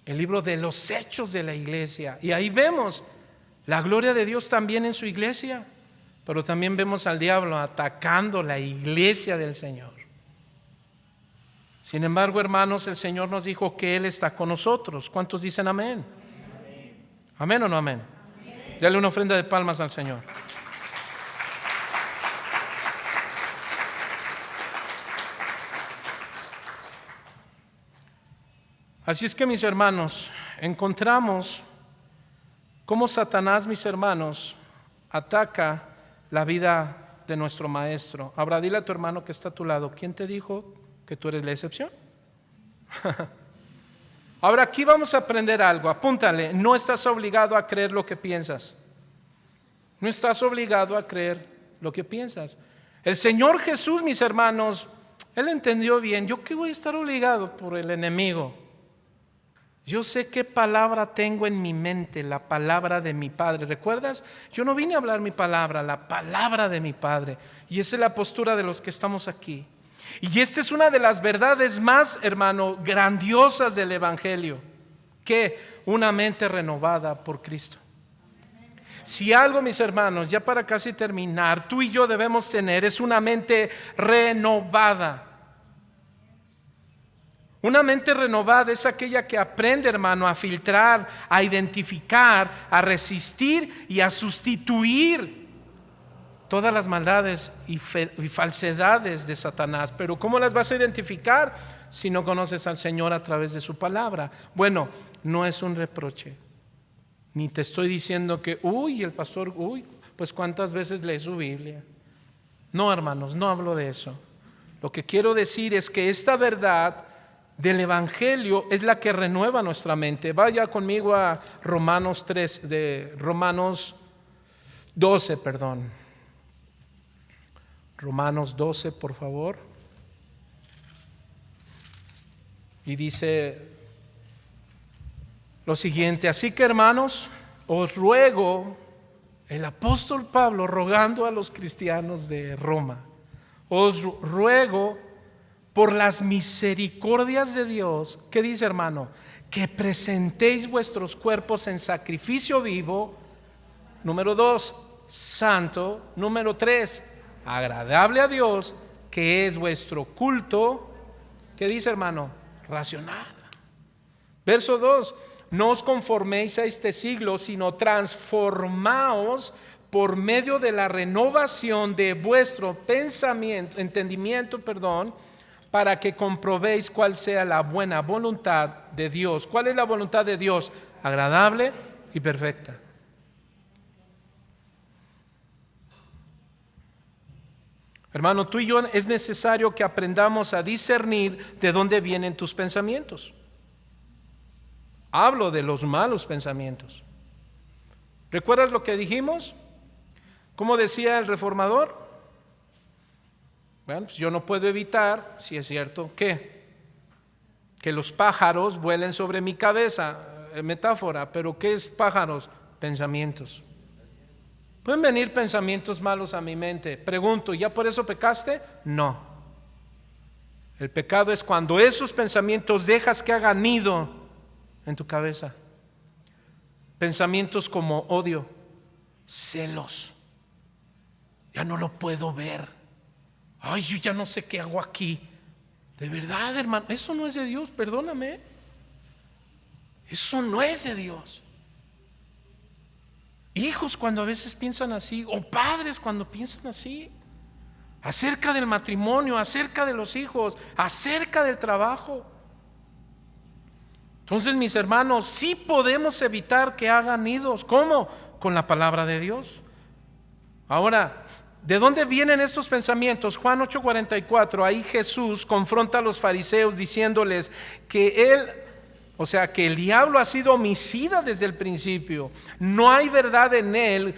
El libro de los hechos de la iglesia. Y ahí vemos la gloria de Dios también en su iglesia. Pero también vemos al diablo atacando la iglesia del Señor. Sin embargo, hermanos, el Señor nos dijo que Él está con nosotros. ¿Cuántos dicen amén? ¿Amén o no amén? Dale una ofrenda de palmas al Señor. Así es que, mis hermanos, encontramos cómo Satanás, mis hermanos, ataca la vida de nuestro maestro. Ahora dile a tu hermano que está a tu lado: ¿quién te dijo que tú eres la excepción? Ahora aquí vamos a aprender algo. Apúntale: no estás obligado a creer lo que piensas. No estás obligado a creer lo que piensas. El Señor Jesús, mis hermanos, Él entendió bien. ¿Yo qué voy a estar obligado por el enemigo? Yo sé qué palabra tengo en mi mente, la palabra de mi Padre. ¿Recuerdas? Yo no vine a hablar mi palabra, la palabra de mi Padre. Y esa es la postura de los que estamos aquí. Y esta es una de las verdades más, hermano, grandiosas del Evangelio. ¿Qué? Una mente renovada por Cristo. Si algo, mis hermanos, ya para casi terminar, tú y yo debemos tener es una mente renovada. Una mente renovada es aquella que aprende, hermano, a filtrar, a identificar, a resistir y a sustituir todas las maldades y falsedades de Satanás. Pero ¿cómo las vas a identificar si no conoces al Señor a través de su palabra? Bueno, no es un reproche. Ni te estoy diciendo que, el pastor, pues cuántas veces lee su Biblia. No, hermanos, no hablo de eso. Lo que quiero decir es que esta verdad del Evangelio es la que renueva nuestra mente. Vaya conmigo a Romanos 12, perdón. Romanos 12, por favor. Y dice lo siguiente: así que, hermanos, os ruego, el apóstol Pablo rogando a los cristianos de Roma, os ruego por las misericordias de Dios, ¿qué dice, hermano? Que presentéis vuestros cuerpos en sacrificio vivo, número 2, santo, número 3, agradable a Dios, que es vuestro culto, ¿qué dice, hermano? Racional. Verso 2, no os conforméis a este siglo, sino transformaos por medio de la renovación de vuestro entendimiento, para que comprobéis cuál sea la buena voluntad de Dios. ¿Cuál es la voluntad de Dios? Agradable y perfecta. Hermano, tú y yo es necesario que aprendamos a discernir de dónde vienen tus pensamientos. Hablo de los malos pensamientos. ¿Recuerdas lo que dijimos? ¿Cómo decía el reformador? Bueno, pues yo no puedo evitar, si es cierto, que los pájaros vuelen sobre mi cabeza, metáfora, pero ¿qué es pájaros? Pensamientos. ¿Pueden venir pensamientos malos a mi mente? Pregunto, ¿ya por eso pecaste? No. El pecado es cuando esos pensamientos dejas que hagan nido en tu cabeza. Pensamientos como odio, celos, ya no lo puedo ver. Ay, yo ya no sé qué hago aquí. De verdad, hermano, eso no es de Dios, perdóname. Eso no es de Dios. Hijos cuando a veces piensan así, o padres cuando piensan así, acerca del matrimonio, acerca de los hijos, acerca del trabajo. Entonces, mis hermanos, sí podemos evitar que hagan nidos. ¿Cómo? Con la palabra de Dios. Ahora, ¿de dónde vienen estos pensamientos? Juan 8:44, ahí Jesús confronta a los fariseos diciéndoles que que el diablo ha sido homicida desde el principio. No hay verdad en él.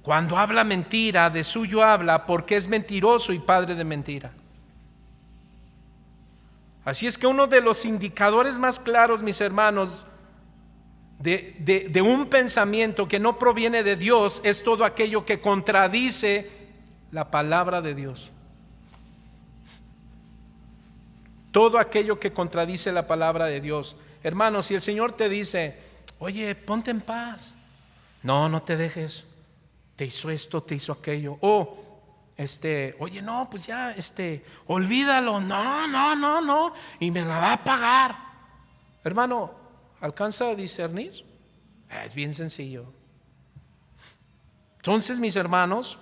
Cuando habla mentira, de suyo habla, porque es mentiroso y padre de mentira. Así es que uno de los indicadores más claros, mis hermanos, de un pensamiento que no proviene de Dios es todo aquello que contradice la palabra de Dios. Todo aquello que contradice la palabra de Dios. Hermanos, si el Señor te dice, oye, ponte en paz, no te dejes, te hizo esto, te hizo aquello, oye, no, pues ya, olvídalo, no, y me la va a pagar. Hermano, ¿alcanza a discernir? Es bien sencillo. Entonces, mis hermanos,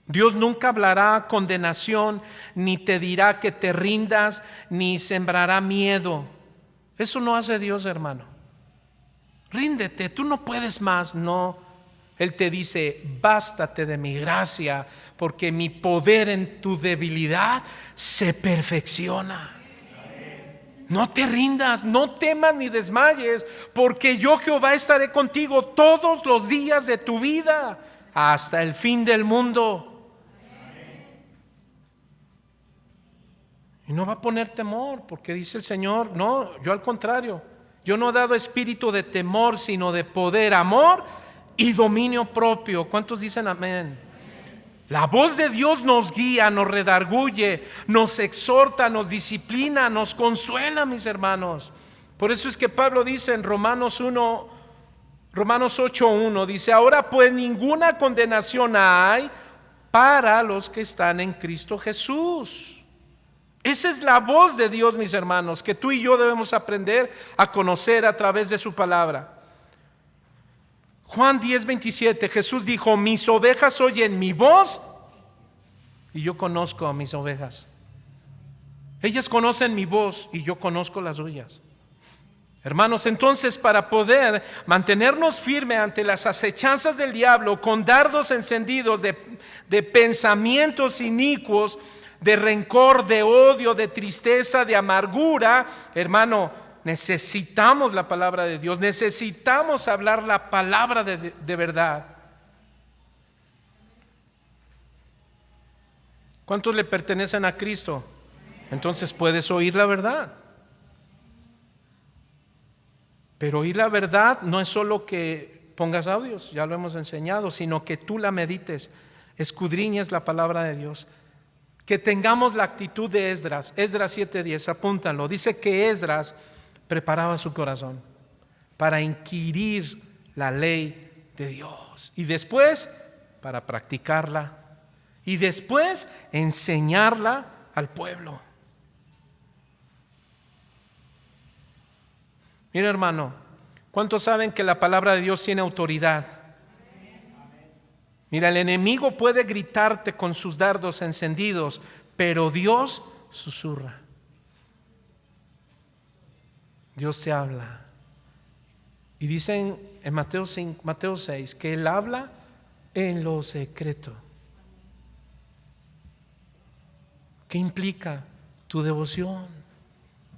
Dios nunca hablará condenación, ni te dirá que te rindas, ni sembrará miedo. Eso no hace Dios, hermano. Ríndete, tú no puedes más. No, Él te dice, bástate de mi gracia, porque mi poder en tu debilidad se perfecciona. No te rindas, no temas ni desmayes, porque yo Jehová estaré contigo todos los días de tu vida, hasta el fin del mundo. Y no va a poner temor, porque dice el Señor, no, yo al contrario, yo no he dado espíritu de temor, sino de poder, amor y dominio propio. ¿Cuántos dicen amén? La voz de Dios nos guía, nos redarguye, nos exhorta, nos disciplina, nos consuela, mis hermanos. Por eso es que Pablo dice en Romanos 8:1, dice: ahora pues ninguna condenación hay para los que están en Cristo Jesús. Esa es la voz de Dios, mis hermanos, que tú y yo debemos aprender a conocer a través de su palabra. Juan 10:27, Jesús dijo: mis ovejas oyen mi voz y yo conozco a mis ovejas. Ellas conocen mi voz y yo conozco las suyas. Hermanos, entonces, para poder mantenernos firmes ante las acechanzas del diablo con dardos encendidos de pensamientos inicuos, de rencor, de odio, de tristeza, de amargura, hermano, necesitamos la palabra de Dios, necesitamos hablar la palabra de verdad. ¿Cuántos le pertenecen a Cristo? Entonces puedes oír la verdad. Pero oír la verdad no es solo que pongas audios, ya lo hemos enseñado, sino que tú la medites, escudriñes la palabra de Dios. Que tengamos la actitud de Esdras. Esdras 7:10, apúntalo. Dice que Esdras preparaba su corazón para inquirir la ley de Dios y después para practicarla y después enseñarla al pueblo. Mira, hermano, ¿cuántos saben que la palabra de Dios tiene autoridad? Mira, el enemigo puede gritarte con sus dardos encendidos, pero Dios susurra. Dios te habla. Y dicen en Mateo 6 que Él habla en lo secreto. ¿Qué implica? Tu devoción.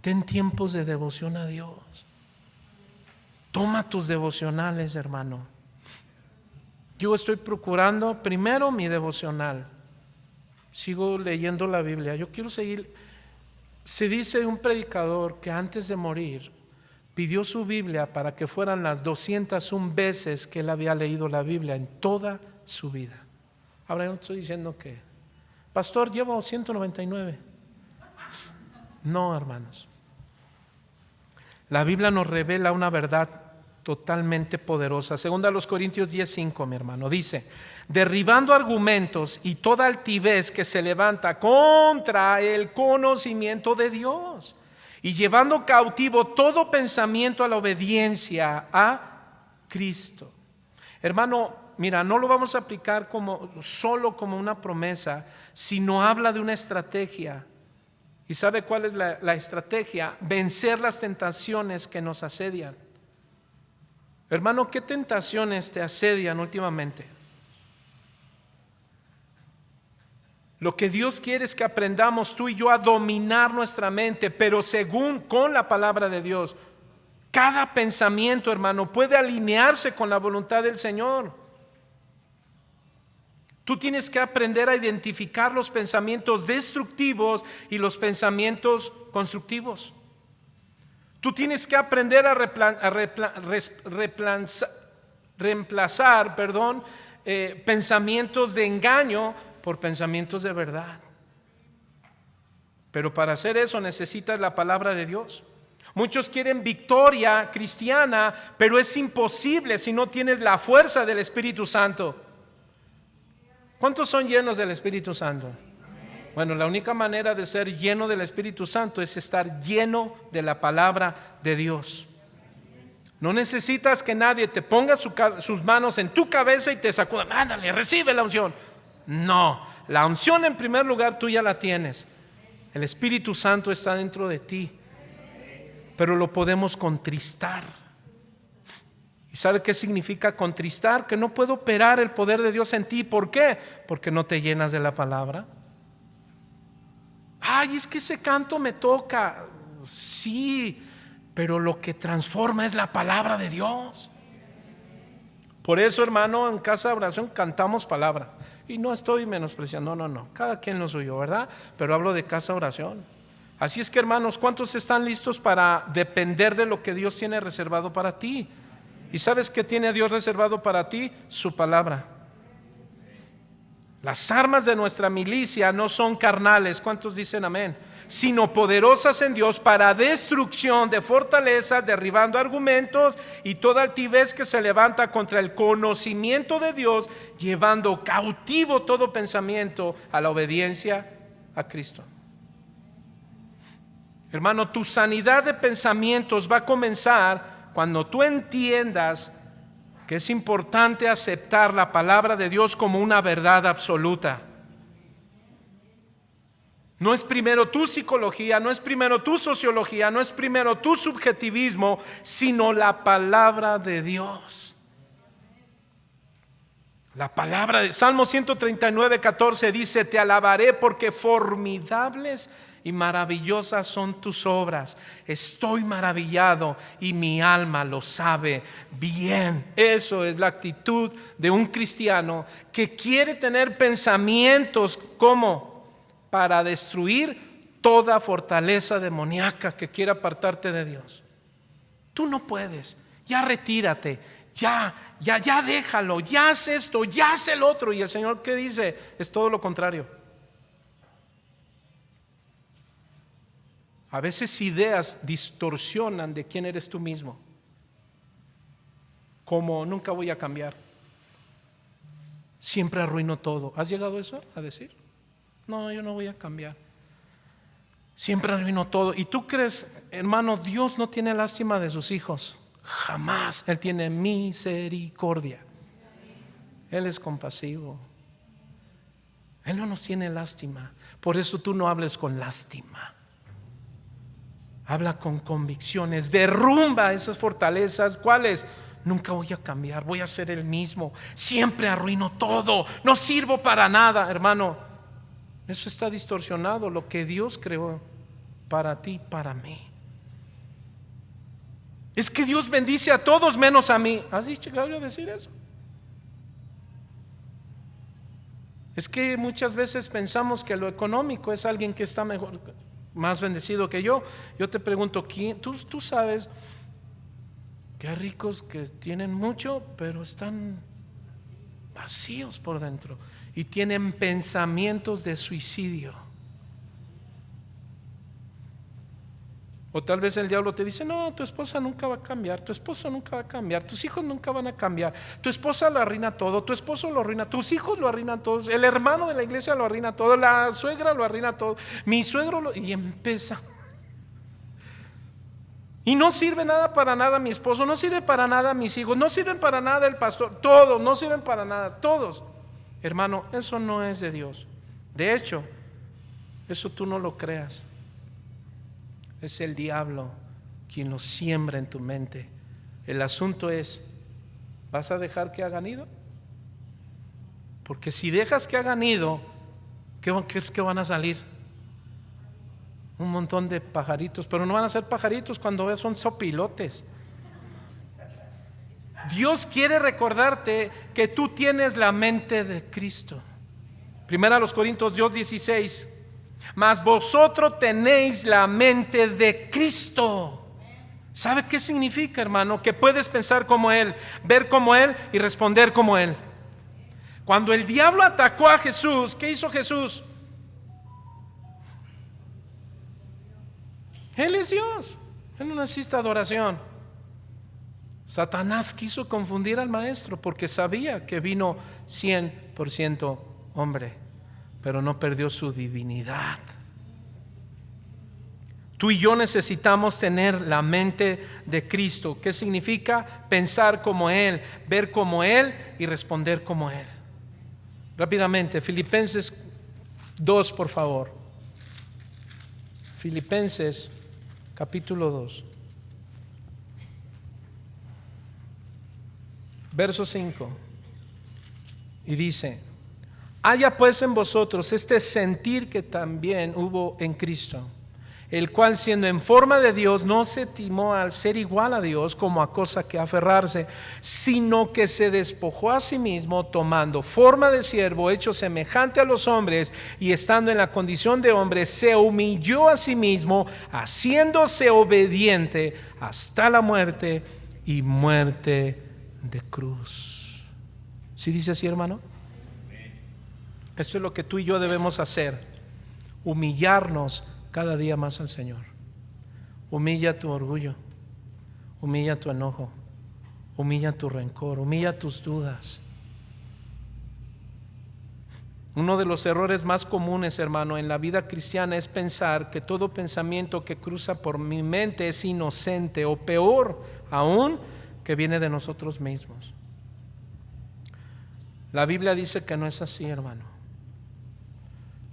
Ten tiempos de devoción a Dios. Toma tus devocionales, hermano. Yo estoy procurando primero mi devocional. Sigo leyendo la Biblia. Yo quiero seguir. Se dice de un predicador que antes de morir pidió su Biblia para que fueran las 201 veces que él había leído la Biblia en toda su vida. Ahora yo no estoy diciendo que, pastor, llevo 199. No, hermanos. La Biblia nos revela una verdad totalmente poderosa. Segunda a los Corintios 10:5, mi hermano, dice: derribando argumentos y toda altivez que se levanta contra el conocimiento de Dios y llevando cautivo todo pensamiento a la obediencia a Cristo. Hermano, mira, no lo vamos a aplicar solo como una promesa, sino habla de una estrategia. ¿Y sabe cuál es la estrategia? Vencer las tentaciones que nos asedian. Hermano, ¿qué tentaciones te asedian últimamente? Lo que Dios quiere es que aprendamos tú y yo a dominar nuestra mente, pero con la palabra de Dios. Cada pensamiento, hermano, puede alinearse con la voluntad del Señor. Tú tienes que aprender a identificar los pensamientos destructivos y los pensamientos constructivos. Tú tienes que aprender a reemplazar pensamientos de engaño por pensamientos de verdad. Pero para hacer eso necesitas la palabra de Dios. Muchos quieren victoria cristiana, pero es imposible si no tienes la fuerza del Espíritu Santo. ¿Cuántos son llenos del Espíritu Santo? Bueno, la única manera de ser lleno del Espíritu Santo es estar lleno de la palabra de Dios. No necesitas que nadie te ponga sus manos en tu cabeza y te sacuda. Ándale, recibe la unción. No, la unción en primer lugar tú ya la tienes. El Espíritu Santo está dentro de ti, pero lo podemos contristar. ¿Y sabe qué significa contristar? Que no puede operar el poder de Dios en ti. ¿Por qué? Porque no te llenas de la palabra. Ay, es que ese canto me toca. Sí, pero lo que transforma es la palabra de Dios. Por eso, hermano, en Casa de Oración cantamos palabra. Y no estoy menospreciando, no. Cada quien lo suyo, ¿verdad? Pero hablo de Casa de Oración. Así es que, hermanos, ¿cuántos están listos para depender de lo que Dios tiene reservado para ti? ¿Y sabes qué tiene Dios reservado para ti? Su palabra. Las armas de nuestra milicia no son carnales. ¿Cuántos dicen amén? sino poderosas en Dios para destrucción de fortalezas, derribando argumentos y toda altivez que se levanta contra el conocimiento de Dios, llevando cautivo todo pensamiento a la obediencia a Cristo. Hermano, tu sanidad de pensamientos va a comenzar cuando tú entiendas que es importante aceptar la palabra de Dios como una verdad absoluta. No es primero tu psicología, no es primero tu sociología, no es primero tu subjetivismo, sino la palabra de Dios. La palabra de Salmo 139:14 dice: te alabaré porque formidables y maravillosas son tus obras. Estoy maravillado y mi alma lo sabe bien. Eso es la actitud de un cristiano que quiere tener pensamientos como para destruir toda fortaleza demoníaca que quiera apartarte de Dios. Tú no puedes, ya retírate, ya déjalo, ya haz esto, ya haz el otro. Y el Señor, ¿qué dice? Es todo lo contrario. A veces ideas distorsionan de quién eres tú mismo, como nunca voy a cambiar, siempre arruino todo. ¿Has llegado a eso a decir? No, yo no voy a cambiar, siempre arruino todo. ¿Y tú crees, hermano, Dios no tiene lástima de sus hijos? Jamás. Él tiene misericordia. Él es compasivo. Él no nos tiene lástima. Por eso tú no hables con lástima. Habla con convicciones. Derrumba esas fortalezas. ¿Cuáles? Nunca voy a cambiar, voy a ser el mismo, siempre arruino todo, no sirvo para nada. Hermano, eso está distorsionado. Lo que Dios creó para ti, para mí, es que Dios bendice a todos menos a mí. ¿Has llegado a decir eso? Es que muchas veces pensamos que lo económico es alguien que está mejor, más bendecido que yo. Yo te pregunto, ¿quién? Tú sabes que hay ricos que tienen mucho, pero están vacíos por dentro y tienen pensamientos de suicidio. O tal vez el diablo te dice: no, tu esposa nunca va a cambiar, tu esposo nunca va a cambiar, tus hijos nunca van a cambiar, tu esposa lo arruina todo, tu esposo lo arruina, tus hijos lo arruinan todos, el hermano de la iglesia lo arruina todo, la suegra lo arruina todo, mi suegro lo... Y empieza. Y no sirve nada para nada mi esposo, no sirve para nada mis hijos, no sirven para nada el pastor, todos no sirven para nada, todos. Hermano, eso no es de Dios. De hecho, eso tú no lo creas. Es el diablo quien lo siembra en tu mente. El asunto es: ¿vas a dejar que hagan nido? Porque si dejas que hagan nido, ¿qué es que van a salir? Un montón de pajaritos, pero no van a ser pajaritos, cuando ves son sopilotes. Dios quiere recordarte que tú tienes la mente de Cristo. Primera a los Corintios 2:16: mas vosotros tenéis la mente de Cristo. ¿Sabe qué significa, hermano? Que puedes pensar como Él, ver como Él y responder como Él. Cuando el diablo atacó a Jesús, ¿qué hizo Jesús? Él es Dios. Él no necesita adoración. Satanás quiso confundir al maestro porque sabía que vino 100% hombre, pero no perdió su divinidad. Tú y yo necesitamos tener la mente de Cristo. ¿Qué significa? Pensar como Él, ver como Él y responder como Él. Rápidamente, Filipenses 2, por favor. Filipenses capítulo 2, verso 5. Y dice: haya pues en vosotros este sentir que también hubo en Cristo, el cual, siendo en forma de Dios, no se estimó al ser igual a Dios como a cosa que aferrarse, sino que se despojó a sí mismo, tomando forma de siervo, hecho semejante a los hombres, y estando en la condición de hombre, se humilló a sí mismo, haciéndose obediente hasta la muerte, y muerte de cruz. ¿Sí dice así, hermano? Esto es lo que tú y yo debemos hacer: humillarnos cada día más al Señor. Humilla tu orgullo, humilla tu enojo, humilla tu rencor, humilla tus dudas. Uno de los errores más comunes, hermano, en la vida cristiana es pensar que todo pensamiento que cruza por mi mente es inocente, o peor aún, que viene de nosotros mismos. La Biblia dice que no es así, hermano.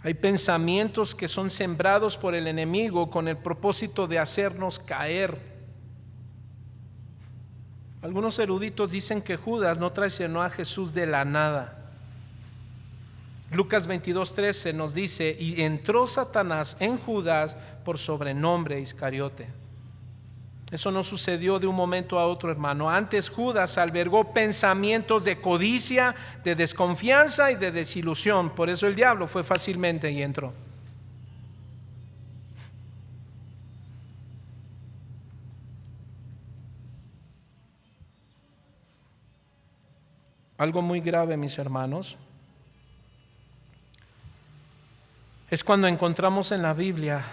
Hay pensamientos que son sembrados por el enemigo con el propósito de hacernos caer. Algunos eruditos dicen que Judas no traicionó a Jesús de la nada. Lucas 22:13 nos dice: y entró Satanás en Judas por sobrenombre Iscariote. Eso no sucedió de un momento a otro, hermano. Antes Judas albergó pensamientos de codicia, de desconfianza y de desilusión. Por eso el diablo fue fácilmente y entró. Algo muy grave, mis hermanos, es cuando encontramos en la Biblia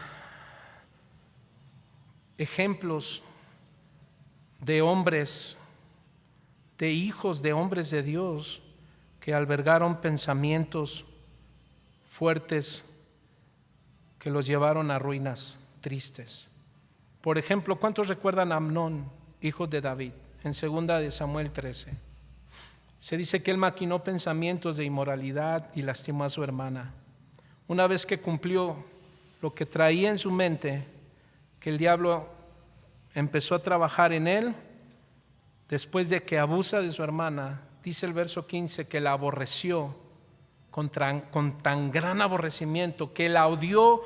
ejemplos de hombres, de hijos de hombres de Dios que albergaron pensamientos fuertes que los llevaron a ruinas tristes. Por ejemplo, ¿cuántos recuerdan a Amnón, hijo de David? En 2 de Samuel 13 se dice que él maquinó pensamientos de inmoralidad y lastimó a su hermana. Una vez que cumplió lo que traía en su mente, que el diablo empezó a trabajar en él, después de que abusa de su hermana, dice el verso 15 que la aborreció con tan gran aborrecimiento, que la odió,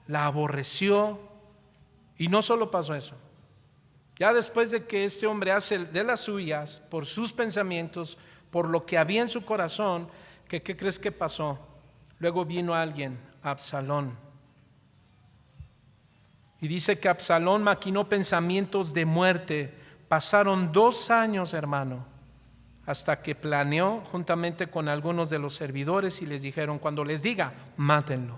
la aborreció. Y no solo pasó eso, ya después de que este hombre hace de las suyas por sus pensamientos, por lo que había en su corazón, ¿qué crees que pasó? Luego vino alguien, Absalón, y dice que Absalón maquinó pensamientos de muerte. Pasaron 2 años, hermano, hasta que planeó juntamente con algunos de los servidores y les dijeron: cuando les diga, mátenlo.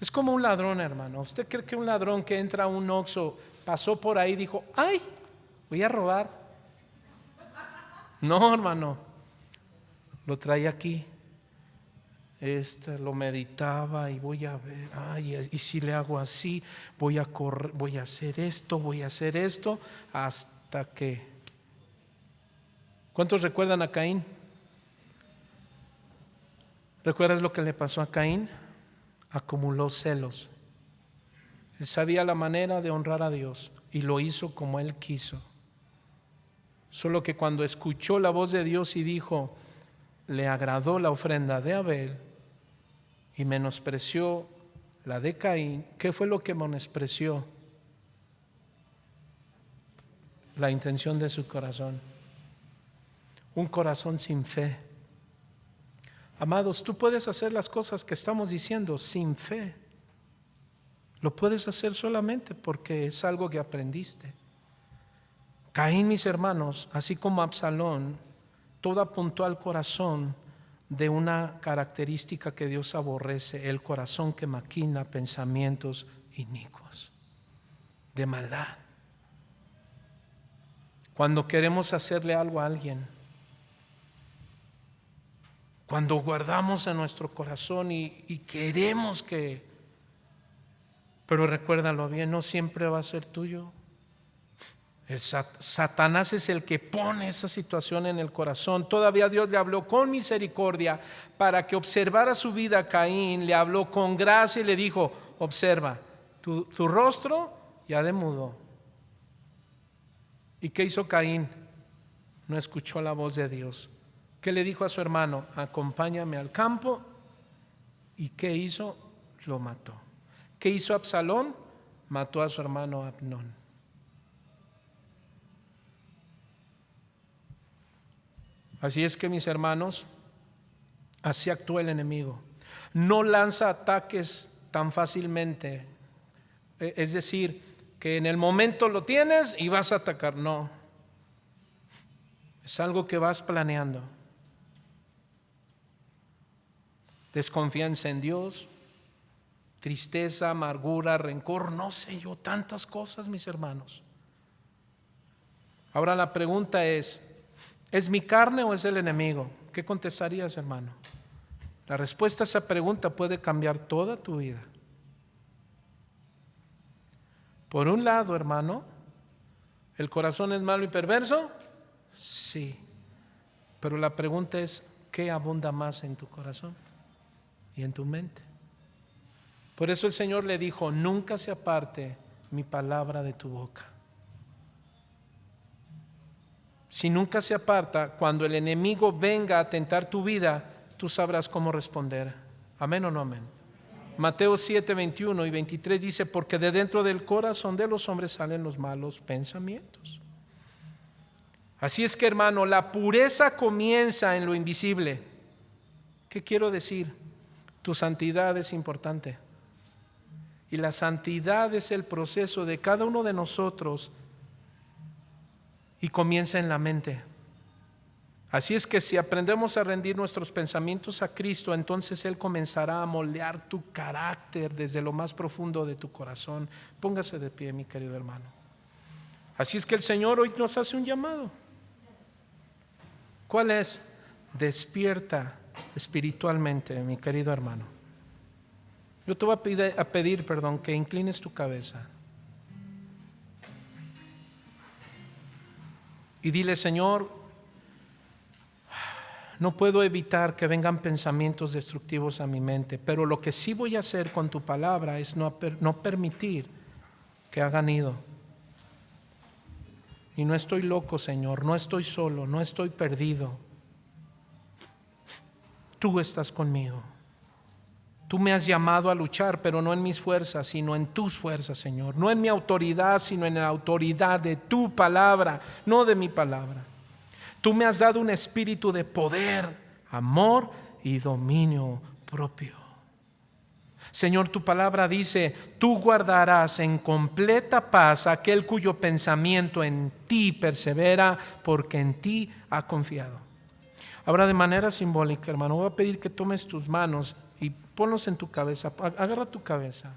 Es como un ladrón, hermano. ¿Usted cree que un ladrón que entra a un Oxxo pasó por ahí y dijo: ay, voy a robar? No, hermano, lo traía aquí. Lo meditaba y voy a ver, ay, y si le hago así, voy a correr, voy a hacer esto, hasta que. ¿Cuántos recuerdan a Caín? ¿Recuerdas lo que le pasó a Caín? Acumuló celos. Él sabía la manera de honrar a Dios y lo hizo como él quiso. Solo que cuando escuchó la voz de Dios y dijo, le agradó la ofrenda de Abel y menospreció la de Caín. ¿Qué fue lo que menospreció? La intención de su corazón. Un corazón sin fe. Amados, tú puedes hacer las cosas que estamos diciendo sin fe. Lo puedes hacer solamente porque es algo que aprendiste. Caín, mis hermanos, así como Absalón, todo apuntó al corazón de una característica que Dios aborrece: el corazón que maquina pensamientos inicuos, de maldad. Cuando queremos hacerle algo a alguien, cuando guardamos en nuestro corazón y queremos que, pero recuérdalo bien, no siempre va a ser tuyo. Satanás es el que pone esa situación en el corazón. Todavía Dios le habló con misericordia para que observara su vida a Caín. Le habló con gracia y le dijo: observa, tu rostro ya demudó. ¿Y qué hizo Caín? No escuchó la voz de Dios. ¿Qué le dijo a su hermano? Acompáñame al campo. ¿Y qué hizo? Lo mató. ¿Qué hizo Absalón? Mató a su hermano Amnón. Así es que, mis hermanos, así actúa el enemigo. No lanza ataques tan fácilmente. Es decir, que en el momento lo tienes y vas a atacar. No. Es algo que vas planeando. Desconfianza en Dios, tristeza, amargura, rencor, no sé yo, tantas cosas, mis hermanos. Ahora la pregunta ¿es mi carne o es el enemigo? ¿Qué contestarías, hermano? La respuesta a esa pregunta puede cambiar toda tu vida. Por un lado, hermano, ¿el corazón es malo y perverso? Sí. Pero la pregunta es, ¿qué abunda más en tu corazón y en tu mente? Por eso el Señor le dijo, nunca se aparte mi palabra de tu boca. Si nunca se aparta, cuando el enemigo venga a tentar tu vida, tú sabrás cómo responder. ¿Amén o no amén? Mateo 7, 21 y 23 dice, porque de dentro del corazón de los hombres salen los malos pensamientos. Así es que, hermano, la pureza comienza en lo invisible. ¿Qué quiero decir? Tu santidad es importante. Y la santidad es el proceso de cada uno de nosotros y comienza en la mente. Así es que si aprendemos a rendir nuestros pensamientos a Cristo, entonces Él comenzará a moldear tu carácter desde lo más profundo de tu corazón. Póngase de pie, mi querido hermano. Así es que el Señor hoy nos hace un llamado. ¿Cuál es? Despierta espiritualmente, mi querido hermano. Yo te voy a pedir, que inclines tu cabeza. Y dile, Señor, no puedo evitar que vengan pensamientos destructivos a mi mente, pero lo que sí voy a hacer con tu palabra es no permitir que hagan nido. Y no estoy loco, Señor, no estoy solo, no estoy perdido. Tú estás conmigo. Tú me has llamado a luchar, pero no en mis fuerzas, sino en tus fuerzas, Señor. No en mi autoridad, sino en la autoridad de tu palabra, no de mi palabra. Tú me has dado un espíritu de poder, amor y dominio propio. Señor, tu palabra dice, tú guardarás en completa paz a aquel cuyo pensamiento en ti persevera, porque en ti ha confiado. Ahora, de manera simbólica, hermano, voy a pedir que tomes tus manos y ponlos en tu cabeza. Agarra tu cabeza.